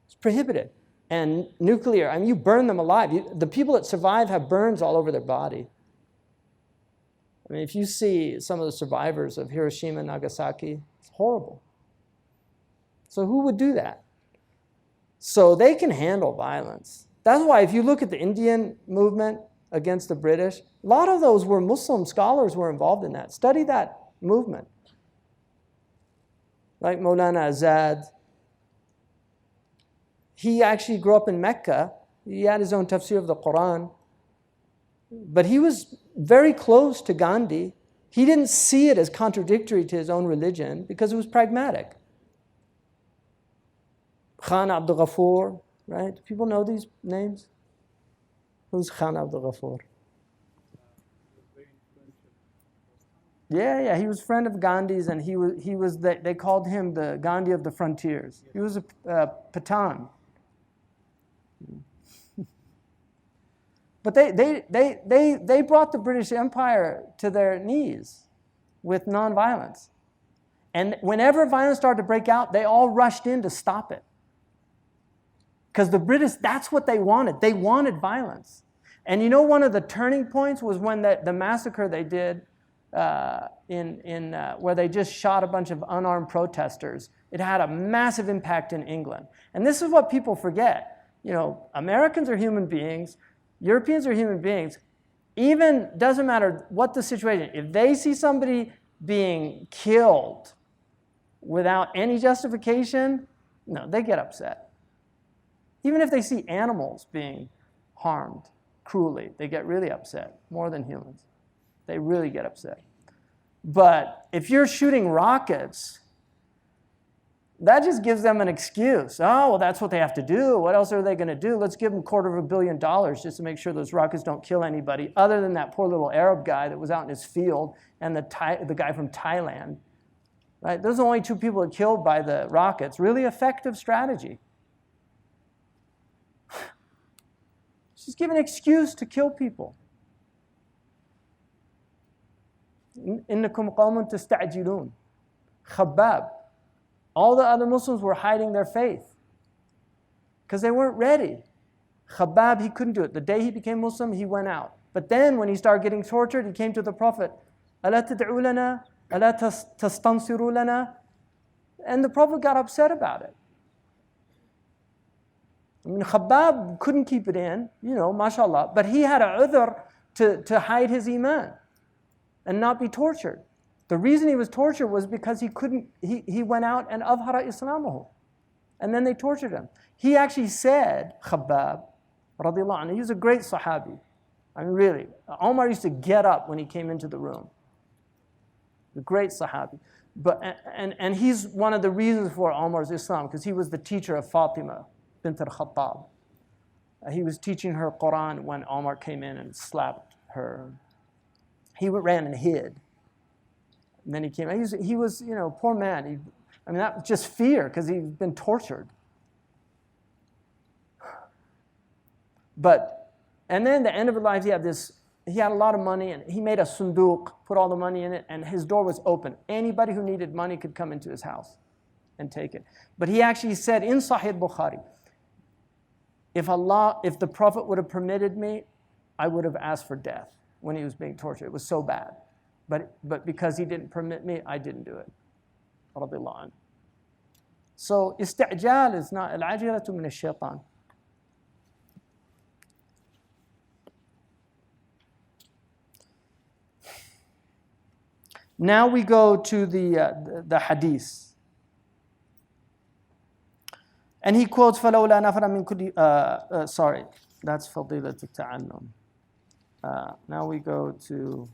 It's prohibited. And nuclear, you burn them alive. The people that survive have burns all over their body. If you see some of the survivors of Hiroshima and Nagasaki, it's horrible. So who would do that? So they can handle violence. That's why if you look at the Indian movement against the British, a lot of those were Muslim scholars were involved in that. Study that movement. Like Maulana Azad. He actually grew up in Mecca. He had his own tafsir of the Quran. But he was very close to Gandhi. He didn't see it as contradictory to his own religion because it was pragmatic. Khan Abdul Ghaffur, right? People know these names? Who's Khan Abdul Ghaffur? Yeah, he was a friend of Gandhi's, and they called him the Gandhi of the frontiers. He was a Pathan. But they brought the British Empire to their knees with nonviolence. And whenever violence started to break out, they all rushed in to stop it. Because the British, that's what they wanted. They wanted violence. And you know, one of the turning points was when the massacre they did where they just shot a bunch of unarmed protesters. It had a massive impact in England. And this is what people forget. You know, Americans are human beings. Europeans are human beings. Even doesn't matter what the situation. If they see somebody being killed without any justification, no, they get upset. Even if they see animals being harmed cruelly, they get really upset, more than humans. They really get upset. But if you're shooting rockets, that just gives them an excuse. Oh, well, that's what they have to do. What else are they going to do? Let's give them $250 million just to make sure those rockets don't kill anybody, other than that poor little Arab guy that was out in his field and the guy from Thailand. Right? Those are the only two people that killed by the rockets. Really effective strategy. Just give an excuse to kill people. إنكم قوم تستعجلون. Khabbab. All the other Muslims were hiding their faith because they weren't ready. Khabbab, he couldn't do it. The day he became Muslim, he went out. But then when he started getting tortured, he came to the Prophet. ألا تدعو لنا? ألا تستنصروا لنا? And the Prophet got upset about it. I mean, Khabbab couldn't keep it in, you know, mashallah, but he had a udhr to hide his iman and not be tortured. The reason he was tortured was because he went out and avhara islamahu. And then they tortured him. He actually said, Khabbab, radiallahu anhu, he was a great sahabi. I mean, really. Omar used to get up when he came into the room. A great sahabi. And he's one of the reasons for Omar's Islam, because he was the teacher of Fatima bint al-Khattab. He was teaching her Quran when Omar came in and slapped her. He ran and hid. And then he came. He was, you know, poor man. That was just fear because he'd been tortured. And then the end of his life, he had a lot of money, and he made a sunduq, put all the money in it, and his door was open. Anybody who needed money could come into his house and take it. But he actually said in Sahih Bukhari, if the Prophet would have permitted me, I would have asked for death when he was being tortured. It was so bad. But because he didn't permit me, I didn't do it. Radiallahu anhu. So isti'jal is not al-ajilatu min ash-shaytan. Now we go to the hadith. And he quotes فَلَوْلَا نَفَرَ مِنْ كُلِّ sorry, that's فَضِيلَةُ التَّعَلُّمِ. Now we go to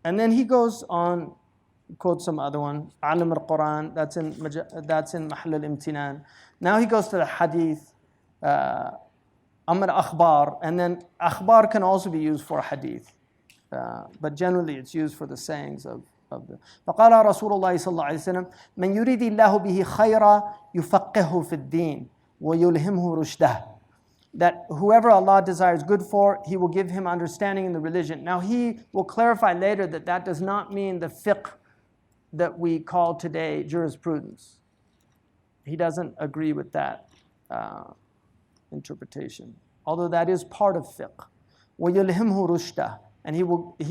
and then he goes on, quotes some other one, Alim al-Quran, that's in Mahal al-Imtinan. Now he goes to the hadith, Amr akhbar, and then akhbar can also be used for hadith, but generally it's used for the sayings of the. فقال رسول الله صلى الله عليه وسلم من يريد الله به خيرا يفقهه في الدين ويلهمه رشده. That whoever Allah desires good for, He will give him understanding in the religion. Now he will clarify later that does not mean the fiqh that we call today jurisprudence. He doesn't agree with that interpretation, although that is part of fiqh. وَيُلْهِمْهُ رُشْدًا, and he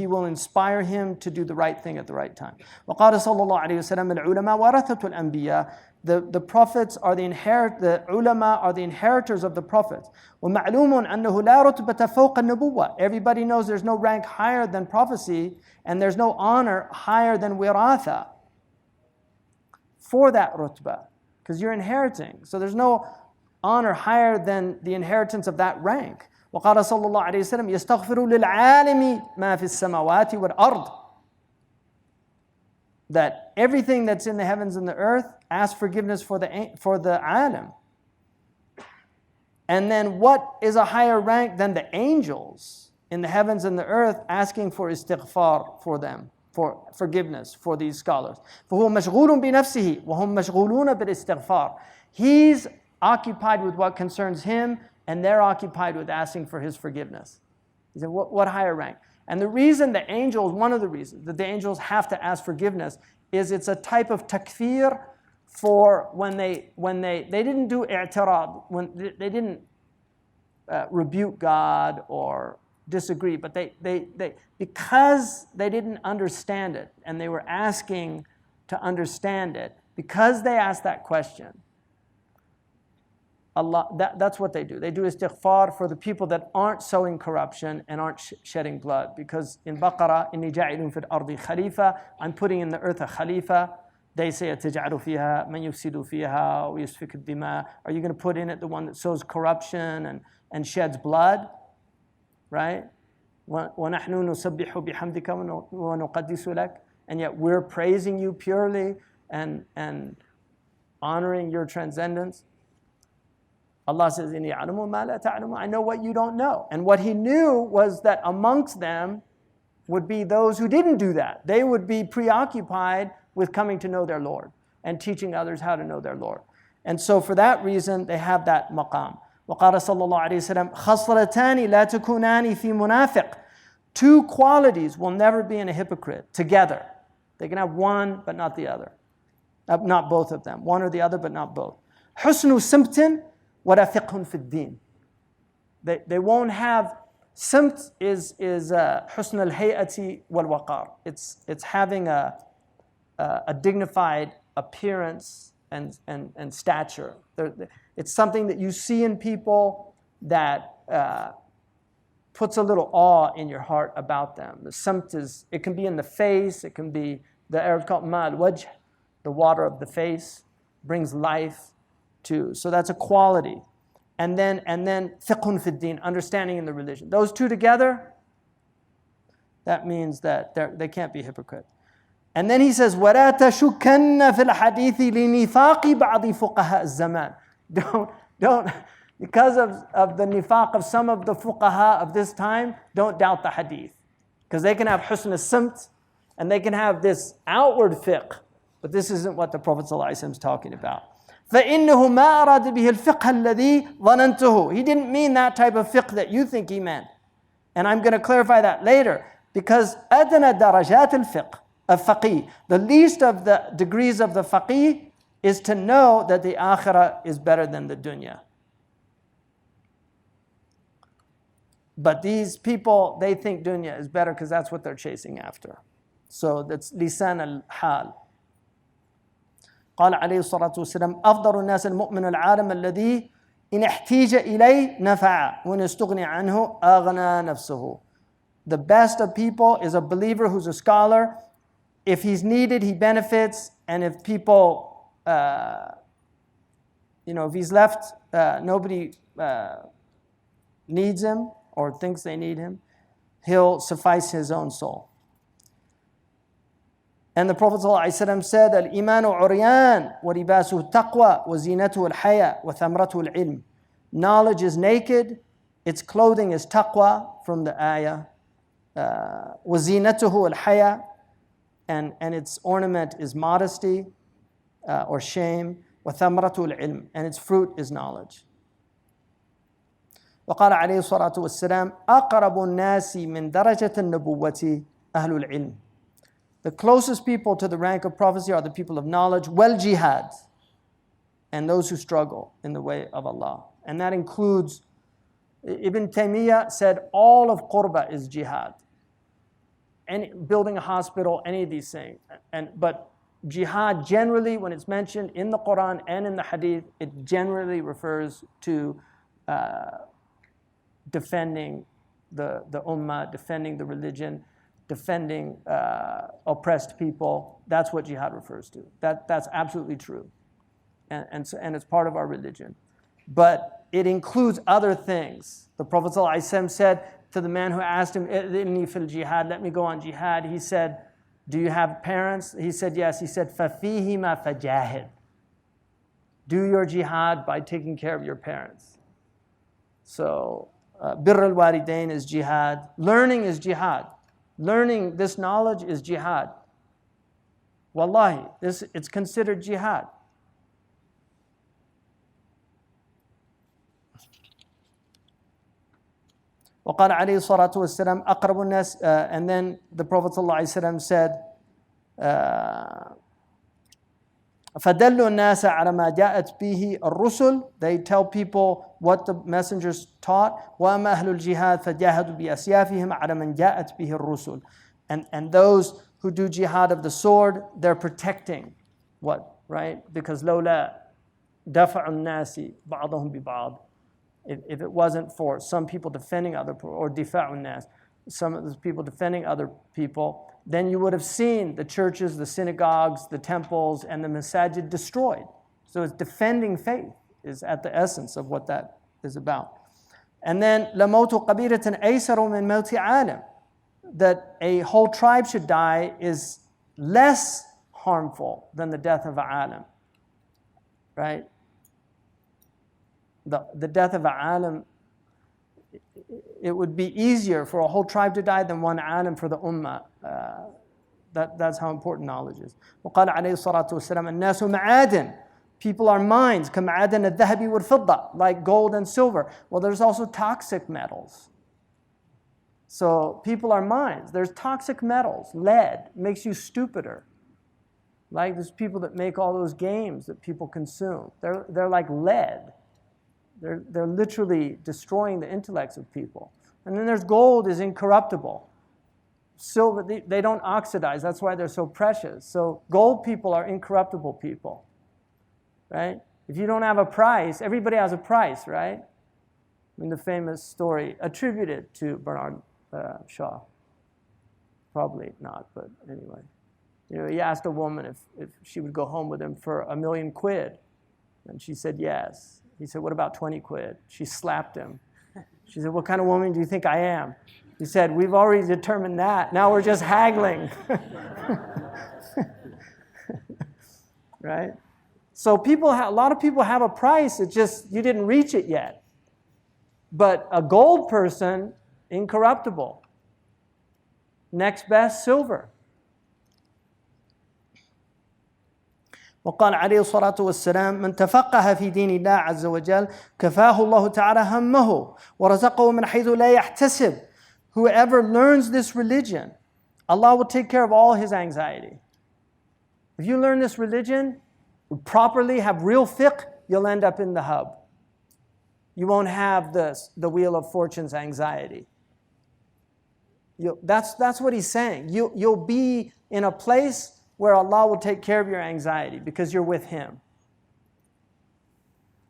will inspire him to do the right thing at the right time. وقال صلى الله عليه وسلم العلماء ورثة الأنبياء. The prophets are the ulama are the inheritors of the prophets. ومعلوم أنه لا رتبة فوق النبوة. Everybody knows there's no rank higher than prophecy, and there's no honor higher than wiratha for that rutbah, because you're inheriting. So there's no honor higher than the inheritance of that rank. وقال صلى الله عليه وسلم يستغفر للعالم ما في السماوات والأرض. That everything that's in the heavens and the earth asks forgiveness for the alim. And then what is a higher rank than the angels in the heavens and the earth asking for istighfar for them, for forgiveness for these scholars? فهو مشغول بنفسه وهم مشغولون بالاستغفار. He's occupied with what concerns him, and they're occupied with asking for his forgiveness. He said, what higher rank? And the reason the angels, one of the reasons that the angels have to ask forgiveness is it's a type of takfir for when they didn't do i'tirad, when they didn't rebuke God or disagree, but they because they didn't understand it and they were asking to understand it, because they asked that question, Allah, that's what they do. They do istighfar for the people that aren't sowing corruption and aren't shedding blood. Because in Baqarah, إِنِّي جَاعِلٌ فِي الْأَرْضِ khalifa, I'm putting in the earth a khalifa. They say, تَجْعَلُ فِيهَا مَنْ يُفْسِدُ فِيهَا وَيُسْفِكُ الدِّمَاء. Are you going to put in it the one that sows corruption and sheds blood? Right? وَنَحْنُ نُسَبِّحُ بِحَمْدِكَ وَنُقَدِّسُ لَكَ. And yet we're praising you purely and honoring your transcendence. Allah says, إِنِّي أَعْلَمُ مَا لَا تَعْلَمُ. I know what you don't know. And what he knew was that amongst them would be those who didn't do that. They would be preoccupied with coming to know their Lord and teaching others how to know their Lord. And so for that reason, they have that maqam. وقال صلى الله عليه وسلم خصلتان لا تكونان في منافق. Two qualities will never be in a hypocrite together. They can have one but not the other. Not both of them. One or the other but not both. حسن سمت ولا فقه في الدين. They won't have. Simt is حسن الهيئة والوقار. It's having a dignified appearance and stature. It's something that you see in people that puts a little awe in your heart about them. The simt it can be in the face, it can be, the Arabs call it ma al-wajh, the water of the face, brings life to. So that's a quality. And then fiqhun fi din, understanding in the religion. Those two together, that means that they can't be hypocrite. And then he says, وَلَا تَشُكَّنَّ فِي الْحَدِيثِ لِنِفَاقِ بَعْضِ فُقَهَاءِ الزَّمَانِ. Don't, because of the nifaq of some of the fuqaha of this time, don't doubt the hadith. Because they can have husn as-simt, and they can have this outward fiqh, but this isn't what the Prophet ﷺ is talking about. فَإِنَّهُ مَا أَرَادَ بِهِ الْفِقْهَ الَّذِي ظَنَنْتُهُ. He didn't mean that type of fiqh that you think he meant. And I'm going to clarify that later. Because أَدْنَى دَرَجَاتِ الْفِقْهِ of faqih, the least of the degrees of the faqih is to know that the akhirah is better than the dunya. But these people, they think dunya is better because that's what they're chasing after. So that's lisan al-hal. قال عليه الصلاة والسلام أفضل الناس المؤمن العالم الذي إن احتيج إليه نفع وإن استغني عنه أغنى نفسه. The best of people is a believer who's a scholar. If he's needed, he benefits. And if people, if he's left, nobody needs him or thinks they need him, he'll suffice his own soul. And the Prophet ﷺ said, Al-imanu uryan wa libasu taqwa wa zinatu al-haya wa thamratu al-ilm. Knowledge is naked, its clothing is taqwa from the ayah. Wa zinatuhu al-haya, and its ornament is modesty or shame. Wa thamratu al-ilm, and its fruit is knowledge. وقال عليه الصلاة والسلام أقرب الناس من درجة النبوة أهل العلم. The closest people to the rank of prophecy are the people of knowledge, wal jihad, and those who struggle in the way of Allah. And that includes, Ibn Taymiyyah said all of qurba is jihad. Building a hospital, any of these things. But jihad generally, when it's mentioned in the Quran and in the hadith, it generally refers to defending the ummah, defending the religion, defending oppressed people. That's what jihad refers to. That's absolutely true. And it's part of our religion. but it includes other things. The Prophet ﷺ said to the man who asked him, "Inni fil jihad, let me go on jihad." He said, "Do you have parents?" He said, "Yes." He said, "Fafihima fajahid." Do your jihad by taking care of your parents. So, birr al-walidain is jihad. Learning is jihad. Learning this knowledge is jihad. Wallahi, it's considered jihad. وقال عليه الصلاة والسلام أقرب الناس and then the Prophet ﷺ said فَدَلُّ النَّاسَ عَلَى مَا جَاءَتْ بِهِ الرُّسُلُ. They tell people what the messengers taught. وَأَمَا أَهْلُ الْجِهَادِ فَجَاهَدُوا بِأَسْيَافِهِمْ عَلَى مَنْ جَاءَتْ بِهِ الرُّسُلُ. And those who do jihad of the sword, they're protecting what, right? Because لَوْلَا دَفَعُ النَّاسِ بَعْضَهُمْ بِبَعْضٍ. If it wasn't for some people defending other people, or دِفَاعُ النَّاسِ, some of those people defending other people, then you would have seen the churches, the synagogues, the temples, and the masajid destroyed. So it's defending faith is at the essence of what that is about. And then لَمَوْتُ قَبِيلَةٍ أَيْسَرُ مِنْ مَوْتِ عَالِمٍ. That a whole tribe should die is less harmful than the death of an alim. Right? The death of an alim, it would be easier for a whole tribe to die than one alim for the ummah. That's how important knowledge is. وقال عليه الصلاة والسلام الناس معادن. People are mines, كمعادن الذهب والفضة, like gold and silver. Well, there's also toxic metals. So people are mines. There's toxic metals. Lead makes you stupider. Like there's people that make all those games that people consume. They're like lead. They're literally destroying the intellects of people. And then there's gold is incorruptible. Silver, they don't oxidize. That's why they're so precious. So gold people are incorruptible people, right? If you don't have a price, everybody has a price, right? I mean, the famous story attributed to Bernard Shaw. Probably not, but anyway. You know, he asked a woman if she would go home with him for $1 million. And she said yes. He said, what about 20 quid? She slapped him. She said, what kind of woman do you think I am? He said, we've already determined that. Now we're just haggling. Right? So a lot of people have a price. It's just you didn't reach it yet. But a gold person, incorruptible. Next best, silver. وقال عليه الصلاة والسلام من تفقه في دين الله عز وجل كفاه الله تعالى همه ورزقه من حيث لا يحتسب. Whoever learns this religion, Allah will take care of all his anxiety. If you learn this religion, properly have real fiqh, you'll end up in the hub. You won't have the wheel of fortune's anxiety. That's what he's saying. You'll be in a place where Allah will take care of your anxiety because you're with Him.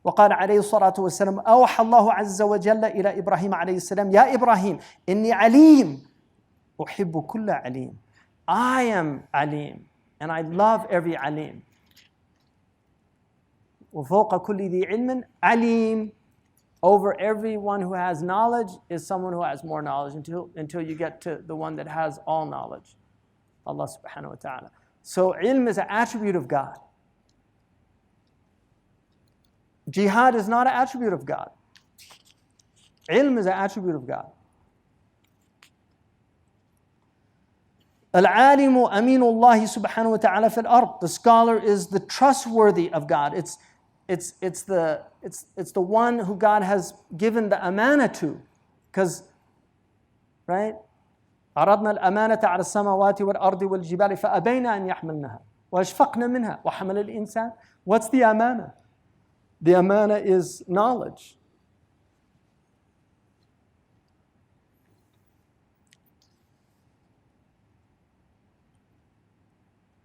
وقال عليه الصلاة والسلام أوحى الله عز وجل إلى إبراهيم عليه السلام يا إبراهيم إني عليم أحب كل عليم. I am alim and I love every alim. وفوق كل ذي علم عليم. Over everyone who has knowledge is someone who has more knowledge until you get to the one that has all knowledge. Allah subhanahu wa ta'ala. So ilm is an attribute of God. Jihad is not an attribute of God. Ilm is an attribute of God. Al-alimu aminullah subhanahu wa ta'ala fil ard. The scholar is the trustworthy of God. It's the one who God has given the amana to. Because, right? عرضنا الأمانة على السماوات والأرض والجبال فأبين أن يحملنها وأشفقن منها وحمل الإنسان. What's the amana? The amana is knowledge.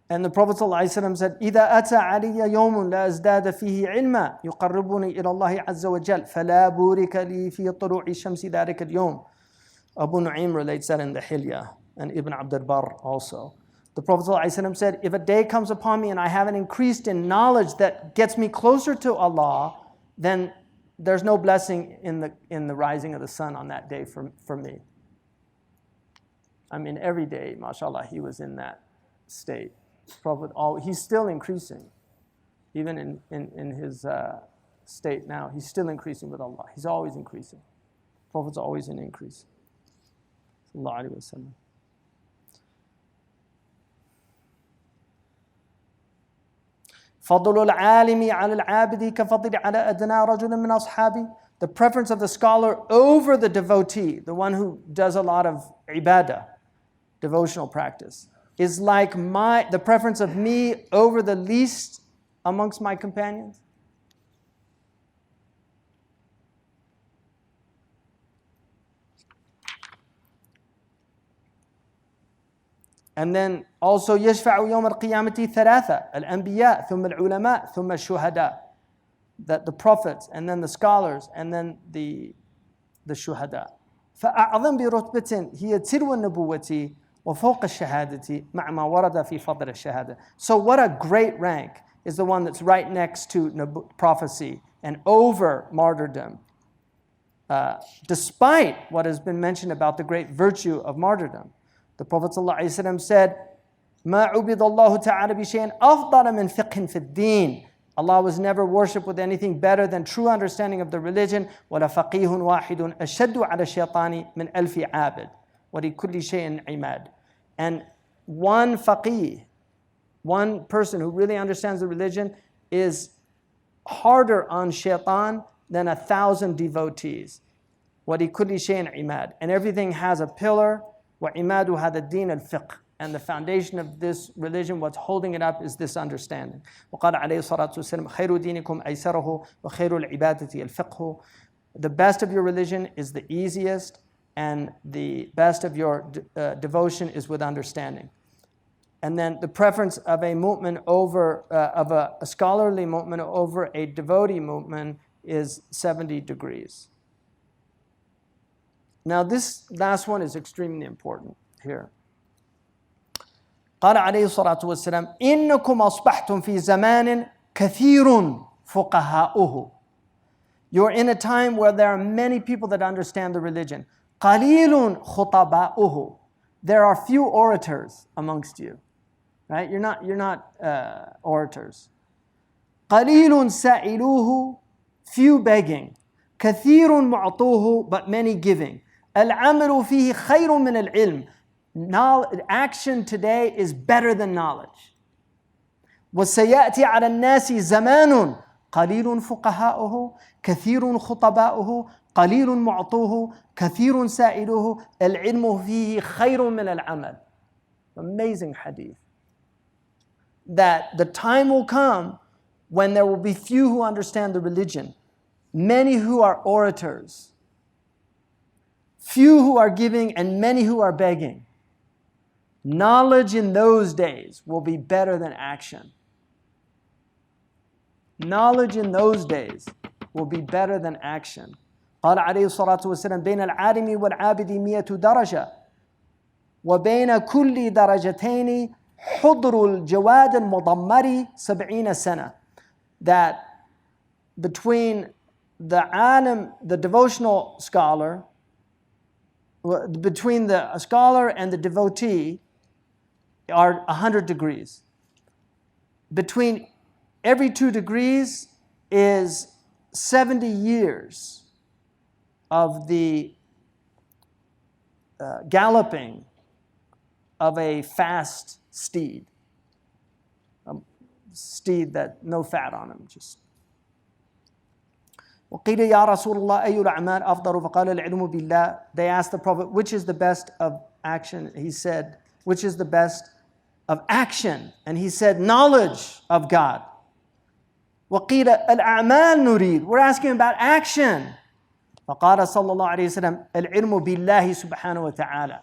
And the Prophet ﷺ said, إذا أتى علي يوم لا أزداد فيه علما يقربني إلى الله عز وجل فلا بورك لي في طلوع الشمس ذلك اليوم. Abu Nu'aym relates that in the Hilya, and Ibn Abd al-Barr also. The Prophet ﷺ said, if a day comes upon me and I haven't increased in knowledge that gets me closer to Allah, then there's no blessing in the rising of the sun on that day for me. I mean, every day, mashallah, he was in that state. Prophet, he's still increasing. Even in his state now, he's still increasing with Allah. He's always increasing. Prophet's always in increase. Sallallahu Alaihi Wasallam. فضل العالم على العابد كفضل على أدنى رجل من أصحابي. The preference of the scholar over the devotee, the one who does a lot of ibadah, devotional practice, is like the preference of me over the least amongst my companions. And then also يشفع يوم القيامة ثلاثة الأنبياء ثم العلماء ثم الشهداء. That the prophets and then the scholars and then the shuhada. فأعظم برتبة هي تلو النبوة وفوق الشهادة مع ما ورد في فضل الشهادة. So what a great rank is the one that's right next to prophecy and over martyrdom. Despite what has been mentioned about the great virtue of martyrdom. The Prophet ﷺ said, مَا عُبِدَ اللَّهُ تَعَالَى بِشَيْءٍ أَفْضَلَ مِنْ فِقْهٍ فِي الدِّينِ. Allah was never worshipped with anything better than true understanding of the religion. وَلَا فَقِيهٌ وَاحِدٌ أَشَدُّ عَلَى الشَّيْطَانِ مِنْ أَلْفِ عَابِدٍ وَلِكُلِّ شَيْءٍ عِمَادٍ. And one faqih, one person who really understands the religion, is harder on shaitan than 1,000 devotees. وَلِكُلِّ شَيْءٍ عِمَادٍ. And everything has a pillar. وَعِمَادُ هَذَا الدِّينَ الْفِقْهِ. And the foundation of this religion, what's holding it up, is this understanding. وقال عليه الصلاة والسلام خير دينكم أيسره وخير العبادة الفقه. The best of your religion is the easiest, and the best of your devotion is with understanding. And then the preference of a mu'min over, of a scholarly mu'min over a devotee mu'min is 70 degrees. Now this last one is extremely important here. قال عليه الصلاة والسلام إنكم أصبحتم في زمان كثير فقهاؤه. You're in a time where there are many people that understand the religion. قليل خطباؤه. There are few orators amongst you, right? You're not orators. قليل سائلوه. Few begging. كثير معطوه, but many giving. العمل فيه خير من العلم. Action today is better than knowledge. وسيأتي على الناس زمان قليل فقهاؤه كثير خطباؤه قليل معطوه كثير سائلوه العلم فيه خير من العمل. Amazing hadith. That the time will come when there will be few who understand the religion, many who are orators, few who are giving, and many who are begging. Knowledge in those days will be better than action. Knowledge in those days will be better than action. قال عليه الصلاة والسلام بين العالم والعابد 100 درجة وبين كل درجتين حضر الجواد المضمر 70 سنة. That between the alim, the devotional scholar, between the scholar and the devotee are 100 degrees. Between every 2 degrees is 70 years of the galloping of a fast steed. A steed that no fat on him, just. وقيل يا رسول الله أي الأعمال أفضل فقال العلم بالله. They asked the Prophet, which is the best of action? He said, which is the best of action? And he said, knowledge of God. وقيل الأعمال نريد. We're asking about action. فقال صلى الله عليه وسلم العلم بالله سبحانه وتعالى.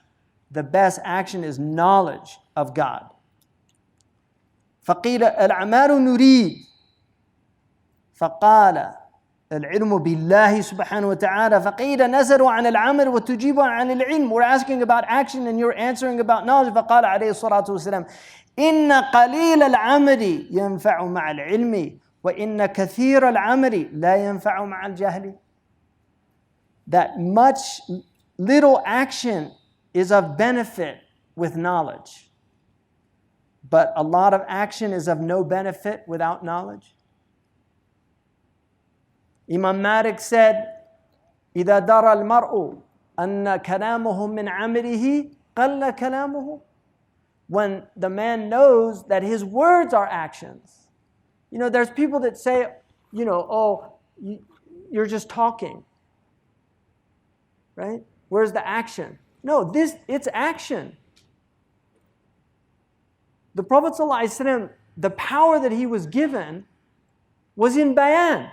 The best action is knowledge of God. فقيل الأعمال نريد. فقال العلم بالله سبحانه وتعالى. فقيل نسأل عن العمل وتجيب عن العلم. We're asking about action and you're answering about knowledge. فقال عليه الصلاة والسلام إن قليل العمل ينفع مع العلم وَإِنَّ كَثِيرَ الْعَمَلِ لَا يَنْفَعُ مَعَ الْجَهْلِ. That much little action is of benefit with knowledge, but a lot of action is of no benefit without knowledge. Imam Malik said, إِذَا دَرَ الْمَرْءُ أَنَّ كَلَامُهُ مِنْ عَمِلِهِ قَلَّ كَلَامُهُ. When the man knows that his words are actions. You know, there's people that say, you know, oh, you're just talking. Right? Where's the action? No, it's action. The Prophet ﷺ, the power that he was given was in bayan.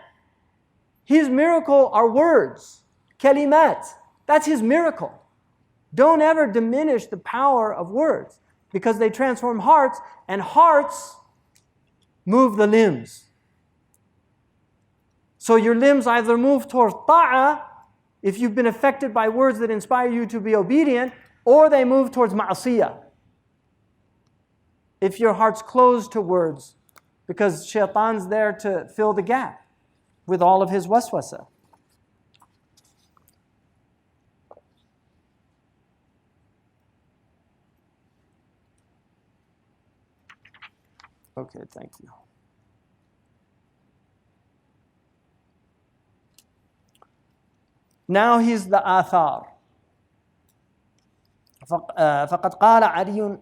His miracle are words, kalimat. That's his miracle. Don't ever diminish the power of words, because they transform hearts, and hearts move the limbs. So your limbs either move towards ta'ah, if you've been affected by words that inspire you to be obedient, or they move towards ma'asiyah, if your heart's closed to words, because shaitan's there to fill the gap with all of his waswasa. Okay, thank you. Now he's the athar. فقد قال علي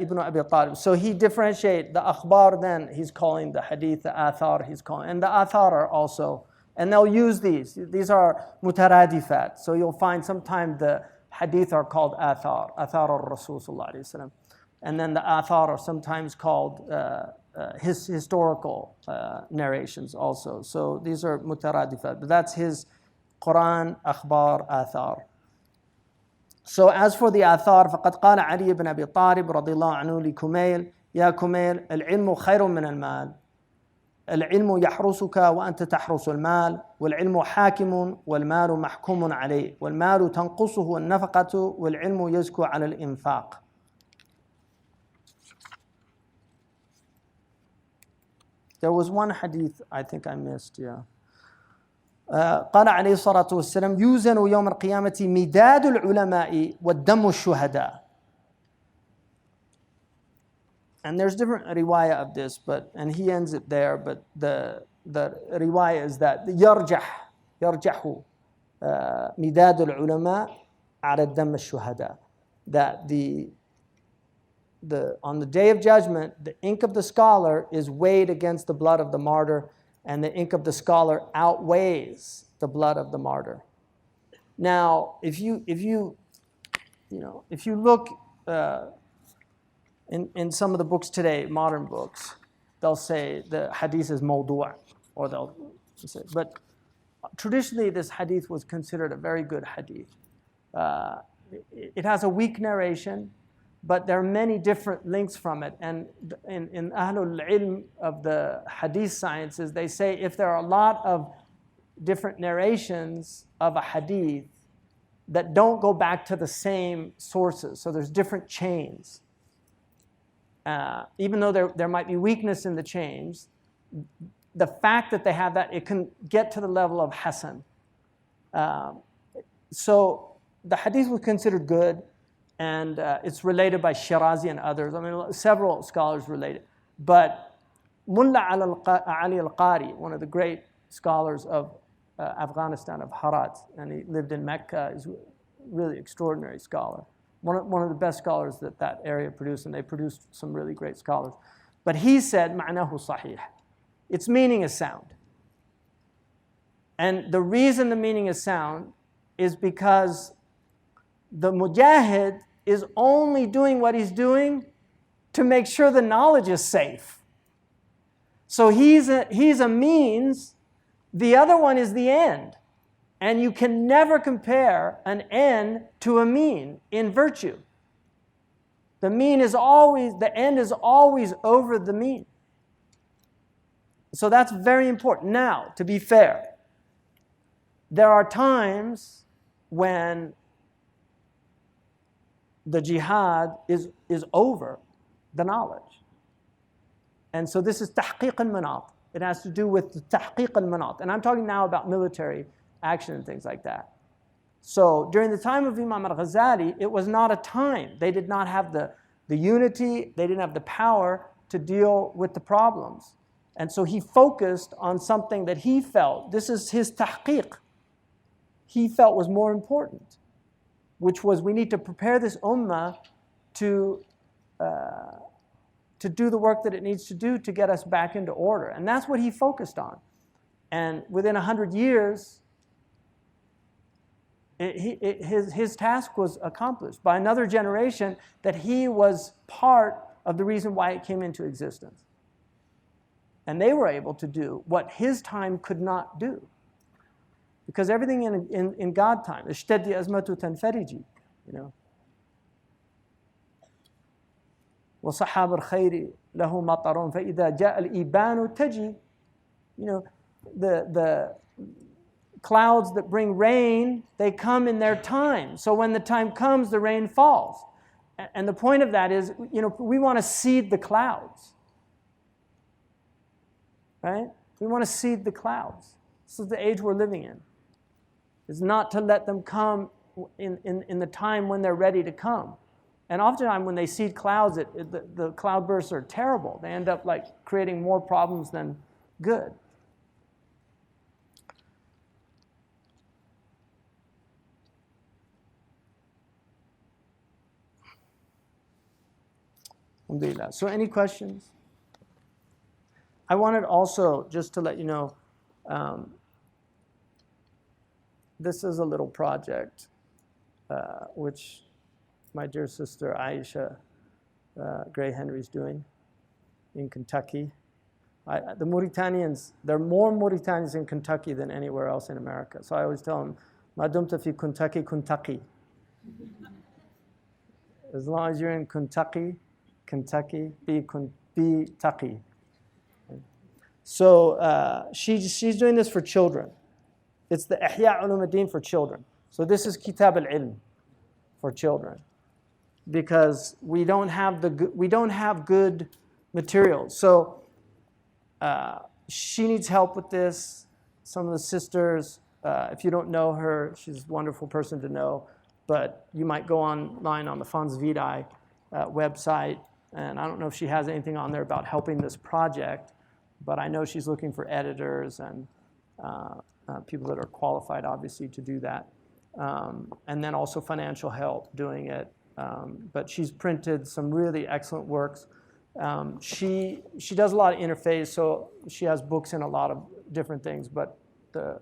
ibn Abi Talib. So he differentiates the akhbar, then he's calling the hadith, the athar he's calling. And the athar are also, and they'll use these. These are mutaradifat. So you'll find sometimes the hadith are called athar al-Rasul sallallahu alayhi wa sallam. And then the athar are sometimes called his historical narrations also. So these are mutaradifat. But that's his Quran, akhbar, athar. So as for the athar, فقد قال علي بن أبي طالب رضي الله عنه لكميل يا كميل العلم خير من المال العلم يحرسك وأنت تحرس المال والعلم حاكم والمال محكوم عليه والمال تنقصه النفقة والعلم يزكو على الإنفاق. There was one hadith I think I missed, yeah. قال عليه الصلاة والسلام يوزن يوم القيامة مداد العلماء والدم الشهداء. And there's different riwayah of this, and he ends it there, but the riwayah is that يرجح مداد العلماء على الدم الشهداء. That on the day of judgment, the ink of the scholar is weighed against the blood of the martyr, and the ink of the scholar outweighs the blood of the martyr. Now, if you look in some of the books today, modern books, they'll say the hadith is mawdu', or they'll say, but traditionally this hadith was considered a very good hadith. It has a weak narration, but there are many different links from it. And in Ahlul Ilm of the Hadith sciences, they say if there are a lot of different narrations of a hadith that don't go back to the same sources, so there's different chains, even though there might be weakness in the chains, the fact that they have that, it can get to the level of Hasan. So the hadith was considered good, and it's related by Shirazi and others. I mean, several scholars relate it. But Mullah Ali al-Qari, one of the great scholars of Afghanistan, of Herat, and he lived in Mecca, is a really extraordinary scholar. One of the best scholars that area produced, and they produced some really great scholars. But he said, معناه صحيح. Its meaning is sound. And the reason the meaning is sound is because the mujahid is only doing what he's doing to make sure the knowledge is safe. So he's a means, the other one is the end. And you can never compare an end to a mean in virtue. The end is always over the mean. So that's very important. Now, to be fair, there are times when the jihad is over the knowledge. And so this is tahqiq al-manat. It has to do with the tahqiq al-manat. And I'm talking now about military action and things like that. So during the time of Imam al-Ghazali, it was not a time. They did not have the unity, they didn't have the power to deal with the problems. And so he focused on something that he felt, this is his tahqiq, he felt was more important, which was we need to prepare this ummah to do the work that it needs to do to get us back into order. And that's what he focused on. And within 100 years, his task was accomplished by another generation that he was part of the reason why it came into existence. And they were able to do what his time could not do. Because everything in God time, اشتدي أزمة تنفرجي, you know. وصحاب الخير له مطر فإذا جاء الإبان تجي. You know, the clouds that bring rain, they come in their time. So when the time comes, the rain falls. And the point of that is, you know, we want to seed the clouds. Right? We want to seed the clouds. This is the age we're living in. It's not to let them come in the time when they're ready to come. And oftentimes when they seed clouds, the cloudbursts are terrible. They end up like creating more problems than good. Alhamdulillah. So any questions? I wanted also just to let you know, this is a little project which my dear sister Aisha Gray Henry's doing in Kentucky. The Mauritanians, there are more Mauritanians in Kentucky than anywhere else in America. So I always tell them, Ma dumta fi Kentucky, Kentucky. As long as you're in Kentucky, be taqi. So she's doing this for children. It's the Ihya Ulumuddin for children. So this is Kitab al-Ilm for children, because we don't have good materials. So she needs help with this. Some of the sisters, if you don't know her, she's a wonderful person to know. But you might go online on the Fonds Vitae website, and I don't know if she has anything on there about helping this project, but I know she's looking for editors and people that are qualified, obviously, to do that. And then also financial help doing it. But she's printed some really excellent works. She does a lot of interface, so she has books in a lot of different things, but the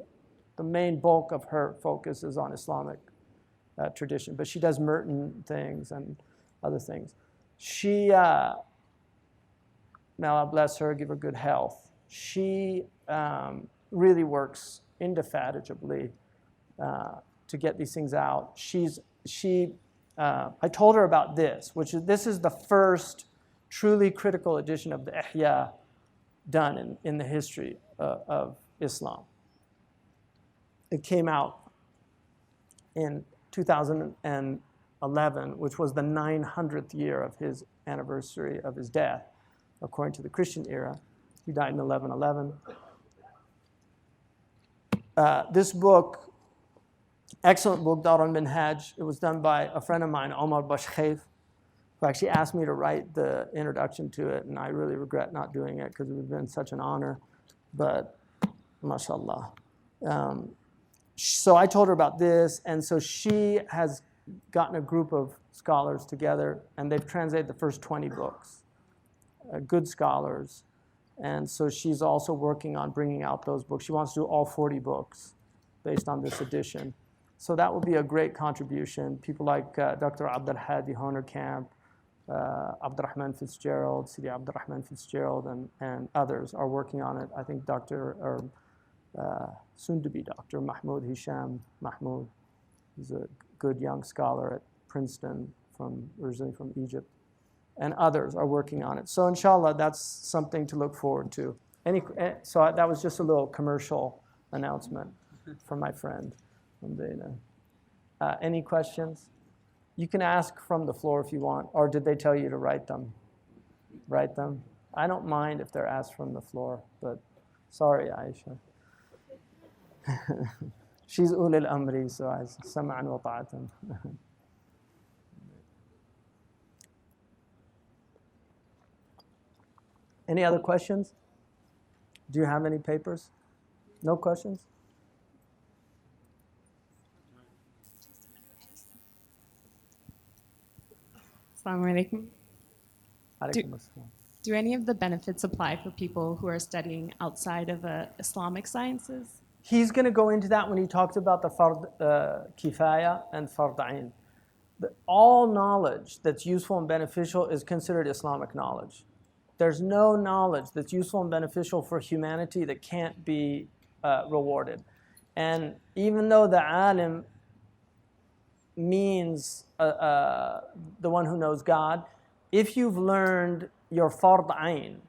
main bulk of her focus is on Islamic tradition. But she does Merton things and other things. She, may Allah bless her, give her good health. She really works indefatigably to get these things out. I told her about this, this is the first truly critical edition of the Ihya done in the history of Islam. It came out in 2011, which was the 900th year of his anniversary of his death, according to the Christian era. He died in 1111. This book, excellent book, Dar al-Minhaj, it was done by a friend of mine, Omar Bashkhaif, who actually asked me to write the introduction to it, and I really regret not doing it because it would have been such an honor, but mashallah. So I told her about this, and so she has gotten a group of scholars together, and they've translated the first 20 books, good scholars. And so she's also working on bringing out those books. She wants to do all 40 books based on this edition. So that will be a great contribution. People like Dr. Abdul Hadi Honerkamp, Abdurrahman Fitzgerald, Sidi Abdurrahman Fitzgerald, and others are working on it. I think soon to be Dr. Mahmoud Hisham Mahmoud. He's a good young scholar at Princeton, originally from Egypt. And others are working on it. So inshallah, that's something to look forward to. So that was just a little commercial announcement from my friend. Any questions? You can ask from the floor if you want, or did they tell you to write them? Write them. I don't mind if they're asked from the floor, but Sorry, Aisha. She's ulil amri, so I sam'an wa ta'atan. Any other questions? Do you have any papers? No questions? Assalamu alaikum. Alaikum assalam. Do any of the benefits apply for people who are studying outside of Islamic sciences? He's going to go into that when he talks about the fard kifaya and fard ain. All knowledge that's useful and beneficial is considered Islamic knowledge. There's no knowledge that's useful and beneficial for humanity that can't be rewarded. And even though the alim means the one who knows God, if you've learned your fard ain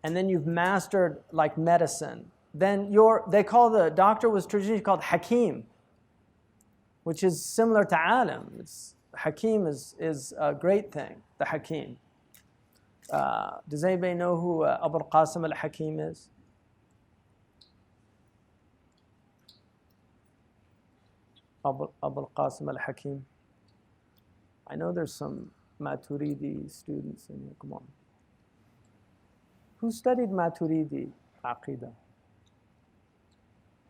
and then you've mastered like medicine, then they call the doctor was traditionally called hakim, which is similar to alim. Hakim is a great thing, the hakim. Does anybody know who Abu al-Qasim al-Hakim is? Abu al-Qasim al-Hakim. I know there's some Maturidi students in here. Come on. Who studied Maturidi Aqidah?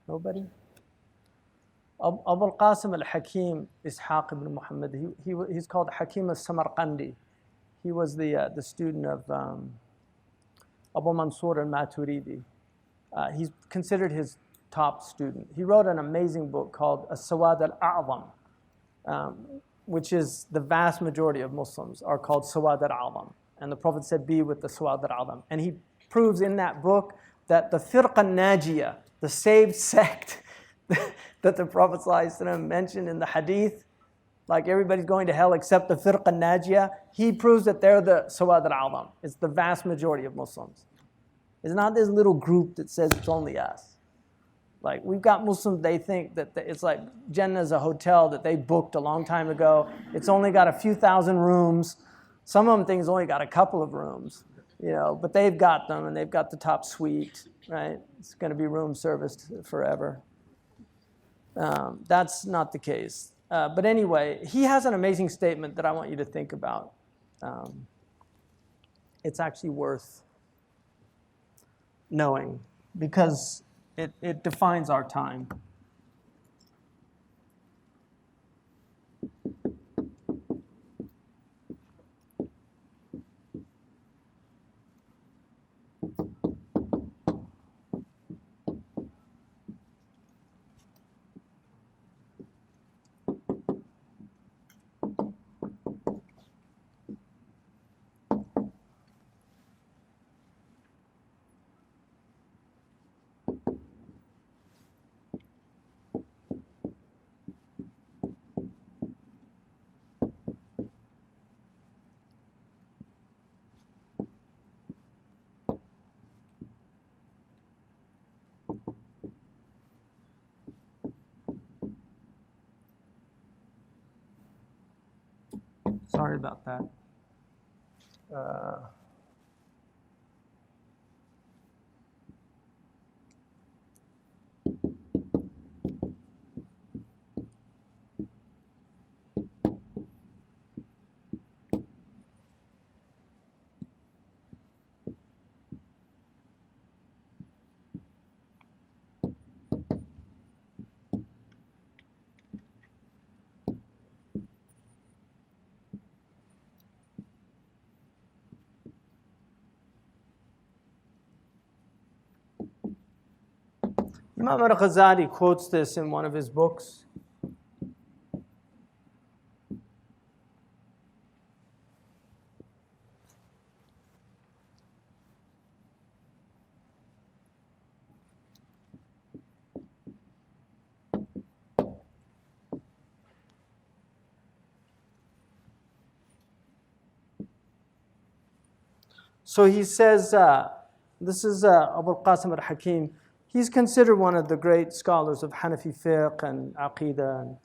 Nobody? Abu al-Qasim al-Hakim Ishaq ibn Muhammad. He's called Hakim al-Samarqandi. He was the student of Abu Mansur al-Maturidi. He's considered his top student. He wrote an amazing book called As-Sawad al-A'zam, which is the vast majority of Muslims are called Sawad al-A'zam. And the Prophet said, be with the Sawad al-A'zam. And he proves in that book that the Firqa Najiyah, the saved sect that the Prophet ﷺ mentioned in the hadith, like everybody's going to hell except the Firqa Najiyah, he proves that they're the Sawad al-A'zam. It's the vast majority of Muslims. It's not this little group that says it's only us. Like, we've got Muslims, they think that it's like Jannah is a hotel that they booked a long time ago. It's only got a few thousand rooms. Some of them think it's only got a couple of rooms, but they've got them and they've got the top suite, right? It's going to be room serviced forever. That's not the case. But anyway, he has an amazing statement that I want you to think about. It's actually worth knowing because it defines our time. Sorry about that. Imam al-Ghazali quotes this in one of his books. So he says, this is Abu al-Qasim al-Hakim. He's considered one of the great scholars of Hanafi fiqh and Aqidah.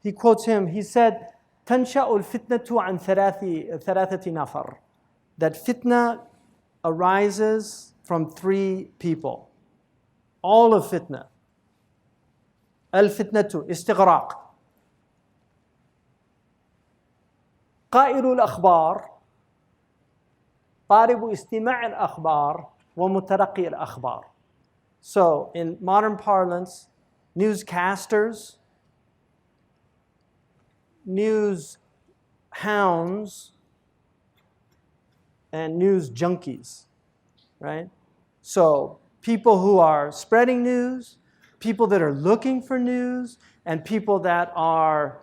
He quotes him, he said, تنشأ الفتنة عن ثلاثة نفر. That fitna arises from 3 people. All of fitna. Al-fitnatu, istighraq. قائل الأخبار طالب استماع الأخبار ومتلقي الأخبار. So in modern parlance, newscasters, news hounds, and news junkies, right? So people who are spreading news, people that are looking for news, and people that are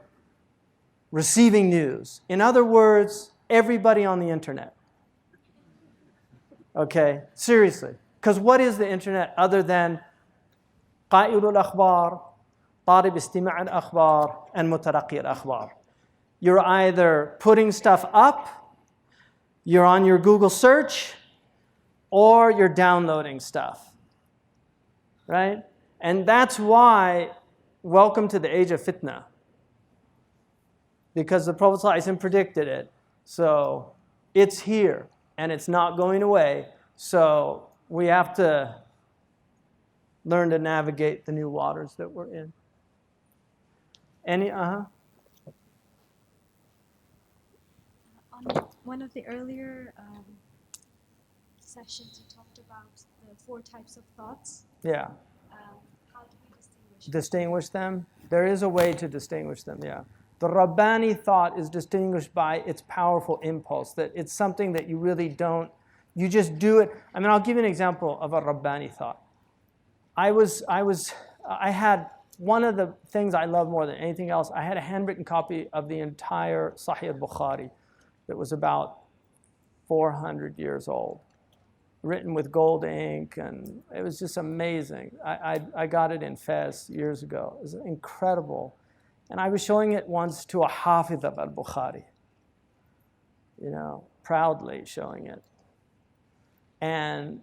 receiving news. In other words, everybody on the internet. Okay, seriously. Because what is the internet other than قائل الأخبار, طالب استماع الأخبار, and متلقي الأخبار? You're either putting stuff up, you're on your Google search, or you're downloading stuff, right? And that's why, welcome to the age of fitna. Because the Prophet ﷺ predicted it. So it's here, and it's not going away. So we have to learn to navigate the new waters that we're in. Any, On one of the earlier sessions, you talked about the 4 types of thoughts. Yeah. How do we distinguish? Distinguish them? There is a way to distinguish them, yeah. The Rabbani thought is distinguished by its powerful impulse, that it's something that you really don't, you just do it. I mean, I'll give you an example of a Rabbani thought. I had one of the things I love more than anything else, I had a handwritten copy of the entire Sahih al-Bukhari that was about 400 years old, written with gold ink, and it was just amazing. I got it in Fez years ago. It was incredible. And I was showing it once to a Hafidh of al-Bukhari, proudly showing it. And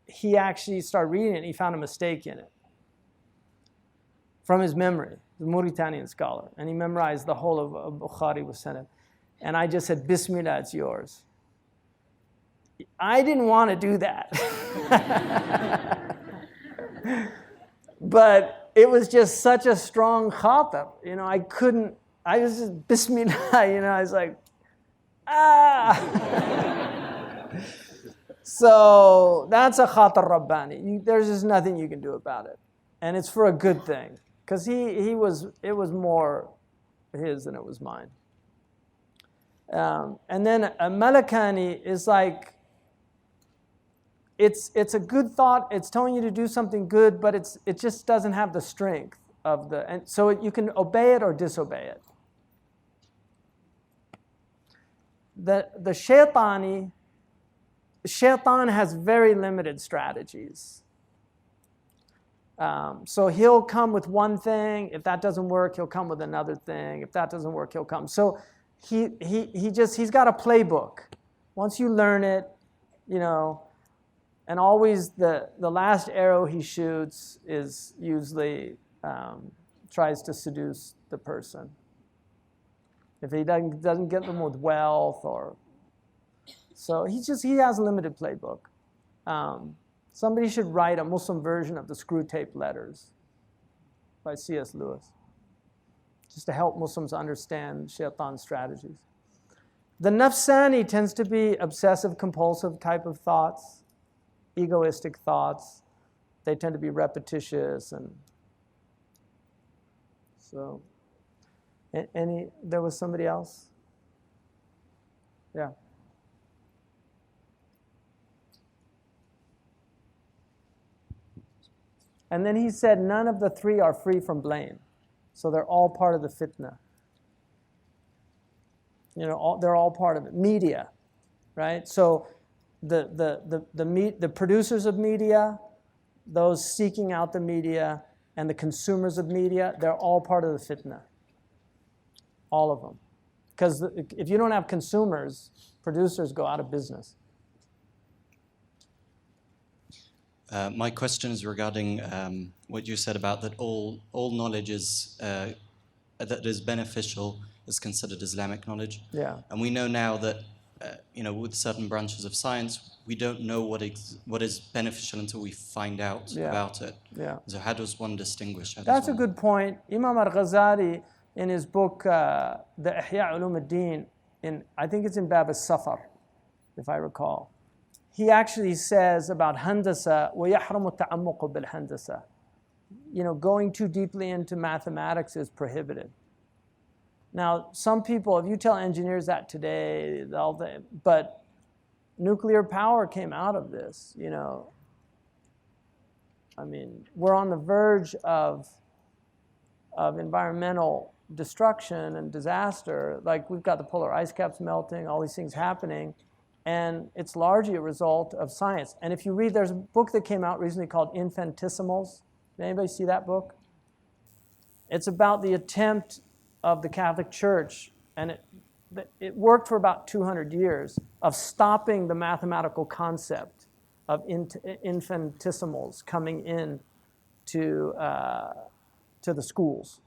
he actually started reading it, and he found a mistake in it from his memory. He's a Mauritanian scholar, and he memorized the whole of Bukhari with Sanad. And I just said, Bismillah, it's yours. I didn't want to do that. But it was just such a strong khatar. I was just, Bismillah, I was like, So that's a khatar Rabbani. There's just nothing you can do about it. And it's for a good thing. Because it was more his than it was mine. And then a Malakani is like, it's a good thought. It's telling you to do something good, but it just doesn't have the strength of and so you can obey it or disobey it. The shaitan has very limited strategies. So he'll come with one thing. If that doesn't work, he'll come with another thing. If that doesn't work, he'll come. So he's got a playbook. Once you learn it, and always the last arrow he shoots is usually tries to seduce the person. If he doesn't get them with wealth so he has a limited playbook. Somebody should write a Muslim version of the Screw Tape Letters by C.S. Lewis, just to help Muslims understand shaitan's strategies. The nafsani tends to be obsessive-compulsive type of thoughts, egoistic thoughts. They tend to be repetitious, and so. There was somebody else? Yeah. And then he said, none of the 3 are free from blame. So they're all part of the fitna. They're all part of it. Media, right? So the producers of media, those seeking out the media, and the consumers of media, they're all part of the fitna. All of them. Because if you don't have consumers, producers go out of business. My question is regarding what you said about that all knowledge that is beneficial is considered Islamic knowledge. Yeah. And we know now that with certain branches of science, we don't know what is beneficial until we find out Yeah. about it. Yeah. So how does one distinguish? How does That's a one- good point. Imam al-Ghazali, in his book, the Ihya Ulum al-Din, I think it's in Bab al-Safar, if I recall, he actually says about handasa, وَيَحْرَمُ التَّعَمُّقُ بِالْهَندَسَةِ. Going too deeply into mathematics is prohibited. Now, some people, if you tell engineers that today, but nuclear power came out of this, I mean, we're on the verge of environmental destruction and disaster. Like, we've got the polar ice caps melting, all these things happening, and it's largely a result of science. And if you read, there's a book that came out recently called Infinitesimals. Did anybody see that book? It's about the attempt of the Catholic Church, and it worked for about 200 years, of stopping the mathematical concept of infinitesimals coming in to the schools.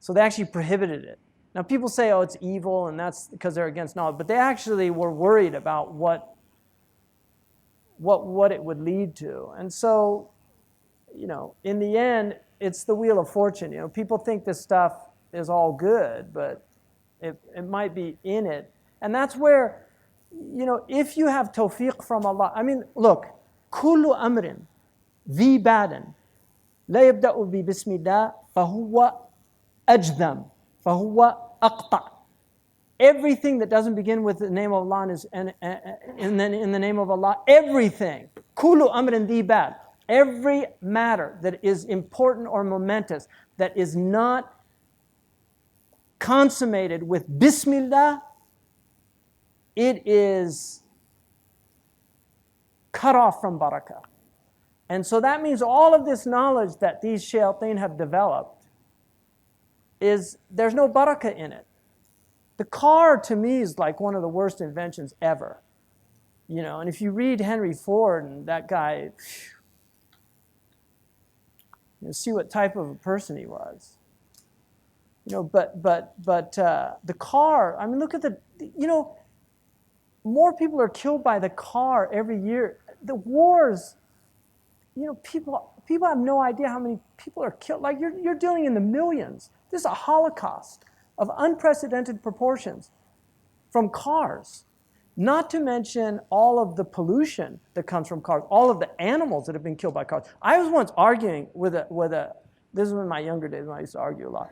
So they actually prohibited it. Now people say, oh, it's evil, and that's because they're against knowledge, but they actually were worried about what it would lead to. And so, in the end, it's the wheel of fortune. People think this stuff is all good, but it might be in it. And that's where, if you have tawfiq from Allah, I mean, look, kullu amrin ذي بال لا يبدأ ببسم الله فهو أجذم فهو أقطع. Everything that doesn't begin with the name of Allah and then in the name of Allah, everything, kullu amrin ذي بال, every matter that is important or momentous that is not consummated with Bismillah, it is cut off from barakah. And so that means all of this knowledge that these shayateen have developed there's no barakah in it. The car, to me, is like one of the worst inventions ever. And if you read Henry Ford and that guy, you see what type of a person he was. But the car, I mean, look at more people are killed by the car every year. The wars, people have no idea how many people are killed. Like, you're dealing in the millions. This is a holocaust of unprecedented proportions from cars. Not to mention all of the pollution that comes from cars, all of the animals that have been killed by cars. I was once arguing with a this was in my younger days when I used to argue a lot.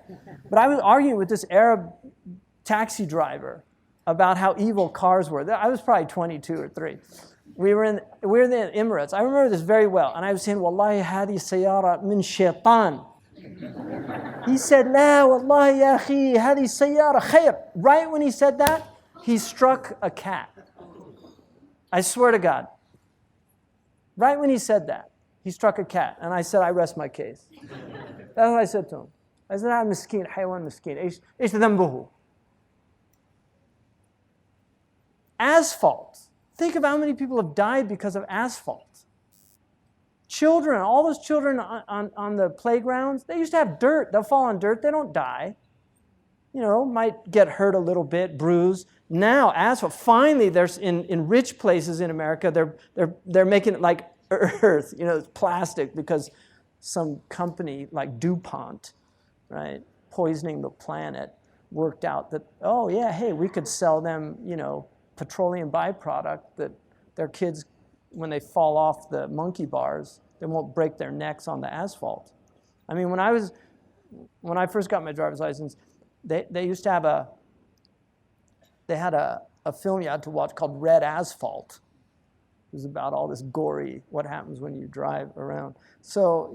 But I was arguing with this Arab taxi driver about how evil cars were. I was probably 22 or 3. We were in the Emirates. I remember this very well. And I was saying, Wallahi hadi sayyara min shaitan. He said, La wallahi ya akhi, hadi sayyara khair. Right when he said that, he struck a cat. I swear to God. Right when he said that, he struck a cat. And I said, I rest my case. That's what I said to him. I said, I'm miskeen, haywan miskeen. Ish dhanbuhu. Asphalt. Think of how many people have died because of asphalt. Children, all those children on the playgrounds, they used to have dirt. They'll fall on dirt, they don't die. Might get hurt a little bit, bruised. Now, asphalt, finally, there's in rich places in America, they're making it like earth, it's plastic, because some company like DuPont, right, poisoning the planet, worked out that, oh yeah, hey, we could sell them, petroleum byproduct that their kids, when they fall off the monkey bars, they won't break their necks on the asphalt. I mean, when I first got my driver's license, they used to have they had a film you had to watch called Red Asphalt. It was about all this gory, what happens when you drive around. So,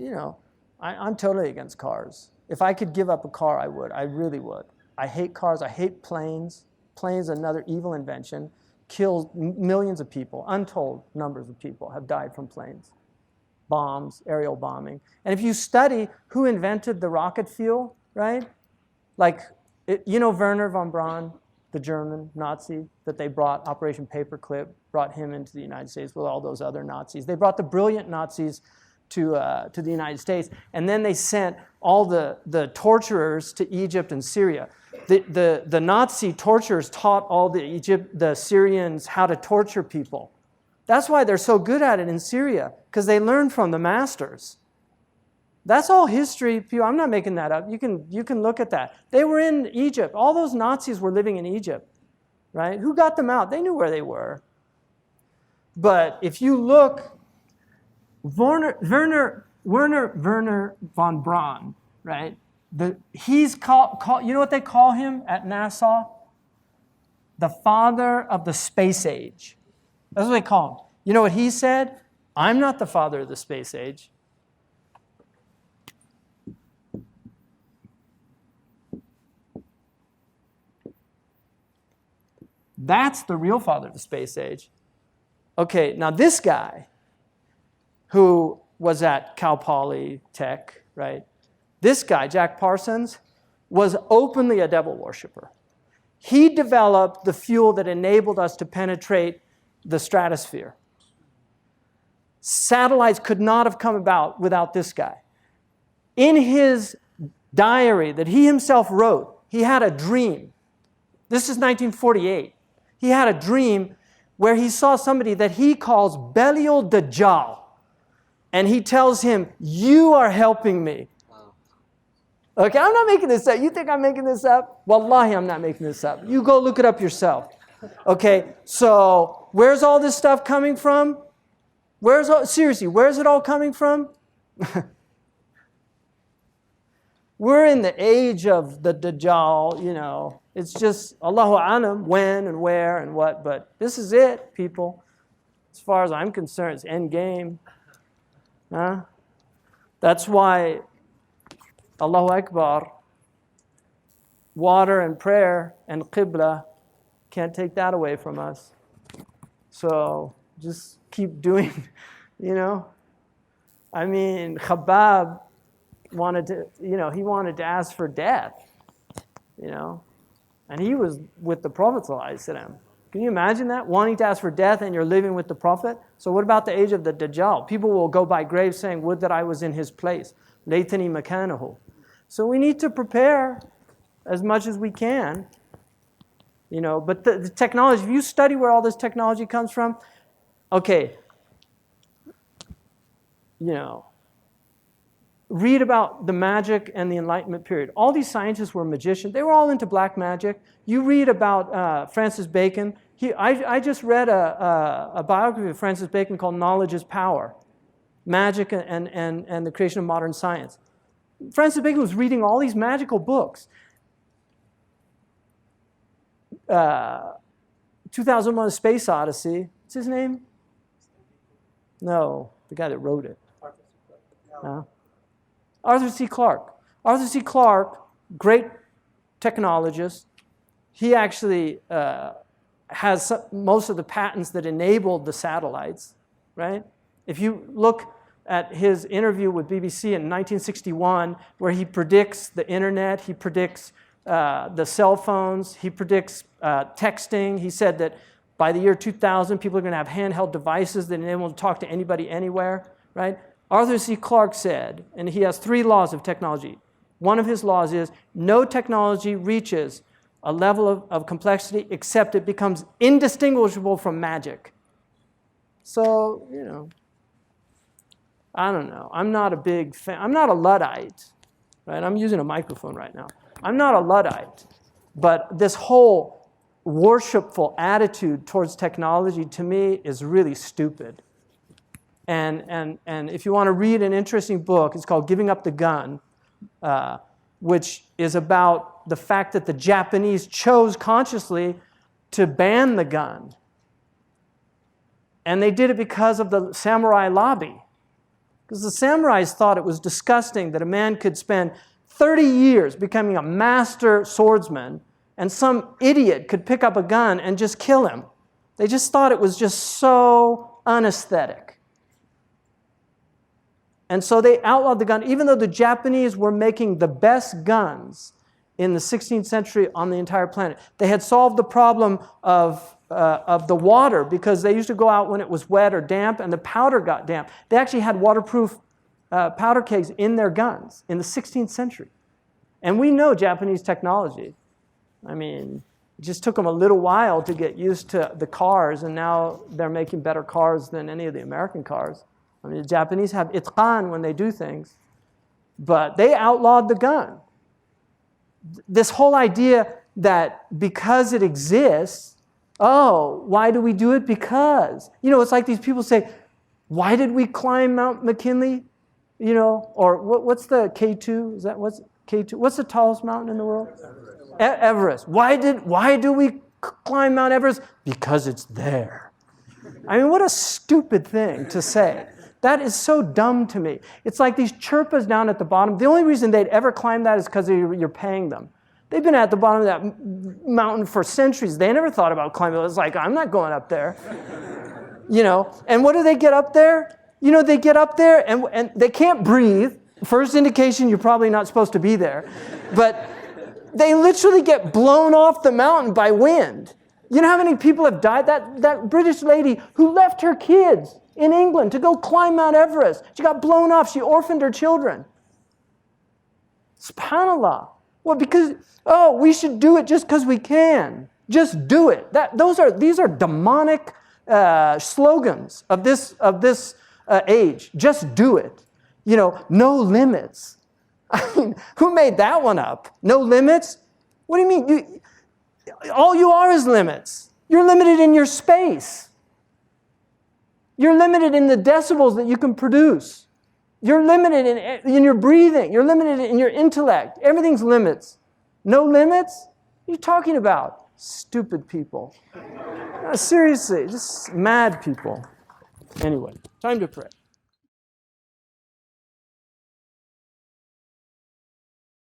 I'm totally against cars. If I could give up a car, I would. I really would. I hate cars. I hate planes. Planes, another evil invention, kills millions of people. Untold numbers of people have died from planes. Bombs, aerial bombing. And if you study who invented the rocket fuel, right? Like, Werner von Braun, the German Nazi that they brought, Operation Paperclip, brought him into the United States with all those other Nazis. They brought the brilliant Nazis to the United States, and then they sent all the torturers to Egypt and Syria. The Nazi torturers taught all the Syrians how to torture people. That's why they're so good at it in Syria, because they learned from the masters. That's all history. I'm not making that up. You can look at that. They were in Egypt. All those Nazis were living in Egypt, right? Who got them out? They knew where they were. But if you look, Werner von Braun, right? He's called, you know what they call him at NASA? The father of the space age. That's what they call him. You know what he said? I'm not the father of the space age. That's the real father of the space age. Okay, now this guy, who was at Cal Poly Tech, right? This guy, Jack Parsons, was openly a devil worshiper. He developed the fuel that enabled us to penetrate the stratosphere. Satellites could not have come about without this guy. In his diary that he himself wrote, he had a dream. This is 1948. He had a dream where he saw somebody that he calls Belial Dajjal. And he tells him, you are helping me. Okay, I'm not making this up. You think I'm making this up? Wallahi, I'm not making this up. You go look it up yourself. Okay, so where's all this stuff coming from? Seriously, where's it all coming from? We're in the age of the Dajjal, you know. It's just Allahu Alam, when and where and what, but this is it, people. As far as I'm concerned, it's end game. Huh? That's why Allahu Akbar, water and prayer and Qibla, can't take that away from us. So just keep doing, you know. I mean, Khabbab wanted to ask for death, you know. And he was with the Prophet ﷺ. Can you imagine that? Wanting to ask for death and you're living with the Prophet? So what about the age of the Dajjal? People will go by graves saying, would that I was in his place. Laytani makanahu. So we need to prepare as much as we can. You know, but the technology, if you study where all this technology comes from, okay, you know, read about the magic and the Enlightenment period. All these scientists were magicians. They were all into black magic. You read about Francis Bacon. I just read a biography of Francis Bacon called Knowledge is Power, Magic and the Creation of Modern Science. Francis Bacon was reading all these magical books. 2001: A Space Odyssey. What's his name? No, the guy that wrote it. Arthur C. Clarke. Arthur C. Clarke, great technologist. He actually has most of the patents that enabled the satellites, right? If you look at his interview with BBC in 1961, where he predicts the internet, he predicts the cell phones, he predicts texting. He said that by the year 2000, people are going to have handheld devices that enable them to talk to anybody anywhere, right? Arthur C. Clarke said, and he has 3 laws of technology. One of his laws is no technology reaches a level of complexity except it becomes indistinguishable from magic. So, you know, I don't know. I'm not a big fan. I'm not a Luddite, right? I'm using a microphone right now. I'm not a Luddite. But this whole worshipful attitude towards technology, to me, is really stupid. And if you want to read an interesting book, it's called Giving Up the Gun, which is about the fact that the Japanese chose consciously to ban the gun. And they did it because of the samurai lobby. Because the samurais thought it was disgusting that a man could spend 30 years becoming a master swordsman and some idiot could pick up a gun and just kill him. They just thought it was just so unaesthetic. And so they outlawed the gun, even though the Japanese were making the best guns in the 16th century on the entire planet. They had solved the problem of the water because they used to go out when it was wet or damp and the powder got damp. They actually had waterproof powder kegs in their guns in the 16th century. And we know Japanese technology. I mean, It just took them a little while to get used to the cars, and now they're making better cars than any of the American cars. I mean, the Japanese have itqan when they do things, but they outlawed the gun. This whole idea that because it exists, oh, why do we do it? Because. You know, it's like these people say, why did we climb Mount McKinley? You know, or what's the K2? Is that what's K2? What's the tallest mountain in the world? Everest. Why do we climb Mount Everest? Because it's there. I mean, what a stupid thing to say. That is so dumb to me. It's like these Sherpas down at the bottom. The only reason they'd ever climb that is because you're paying them. They've been at the bottom of that mountain for centuries. They never thought about climbing. It was like, I'm not going up there. You know, and what do they get up there? You know, they get up there and they can't breathe. First indication you're probably not supposed to be there. But they literally get blown off the mountain by wind. You know how many people have died? That British lady who left her kids in England to go climb Mount Everest. She got blown off. She orphaned her children. SubhanAllah. Well, because, we should do it just because we can. Just do it. These are demonic slogans of this age. Just do it. You know, no limits. I mean, who made that one up? No limits? What do you mean? All you are is limits. You're limited in your space. You're limited in the decibels that you can produce. You're limited in your breathing. You're limited in your intellect. Everything's limits. No limits? What are you talking about? Stupid people. Seriously, just mad people. Anyway, time to pray.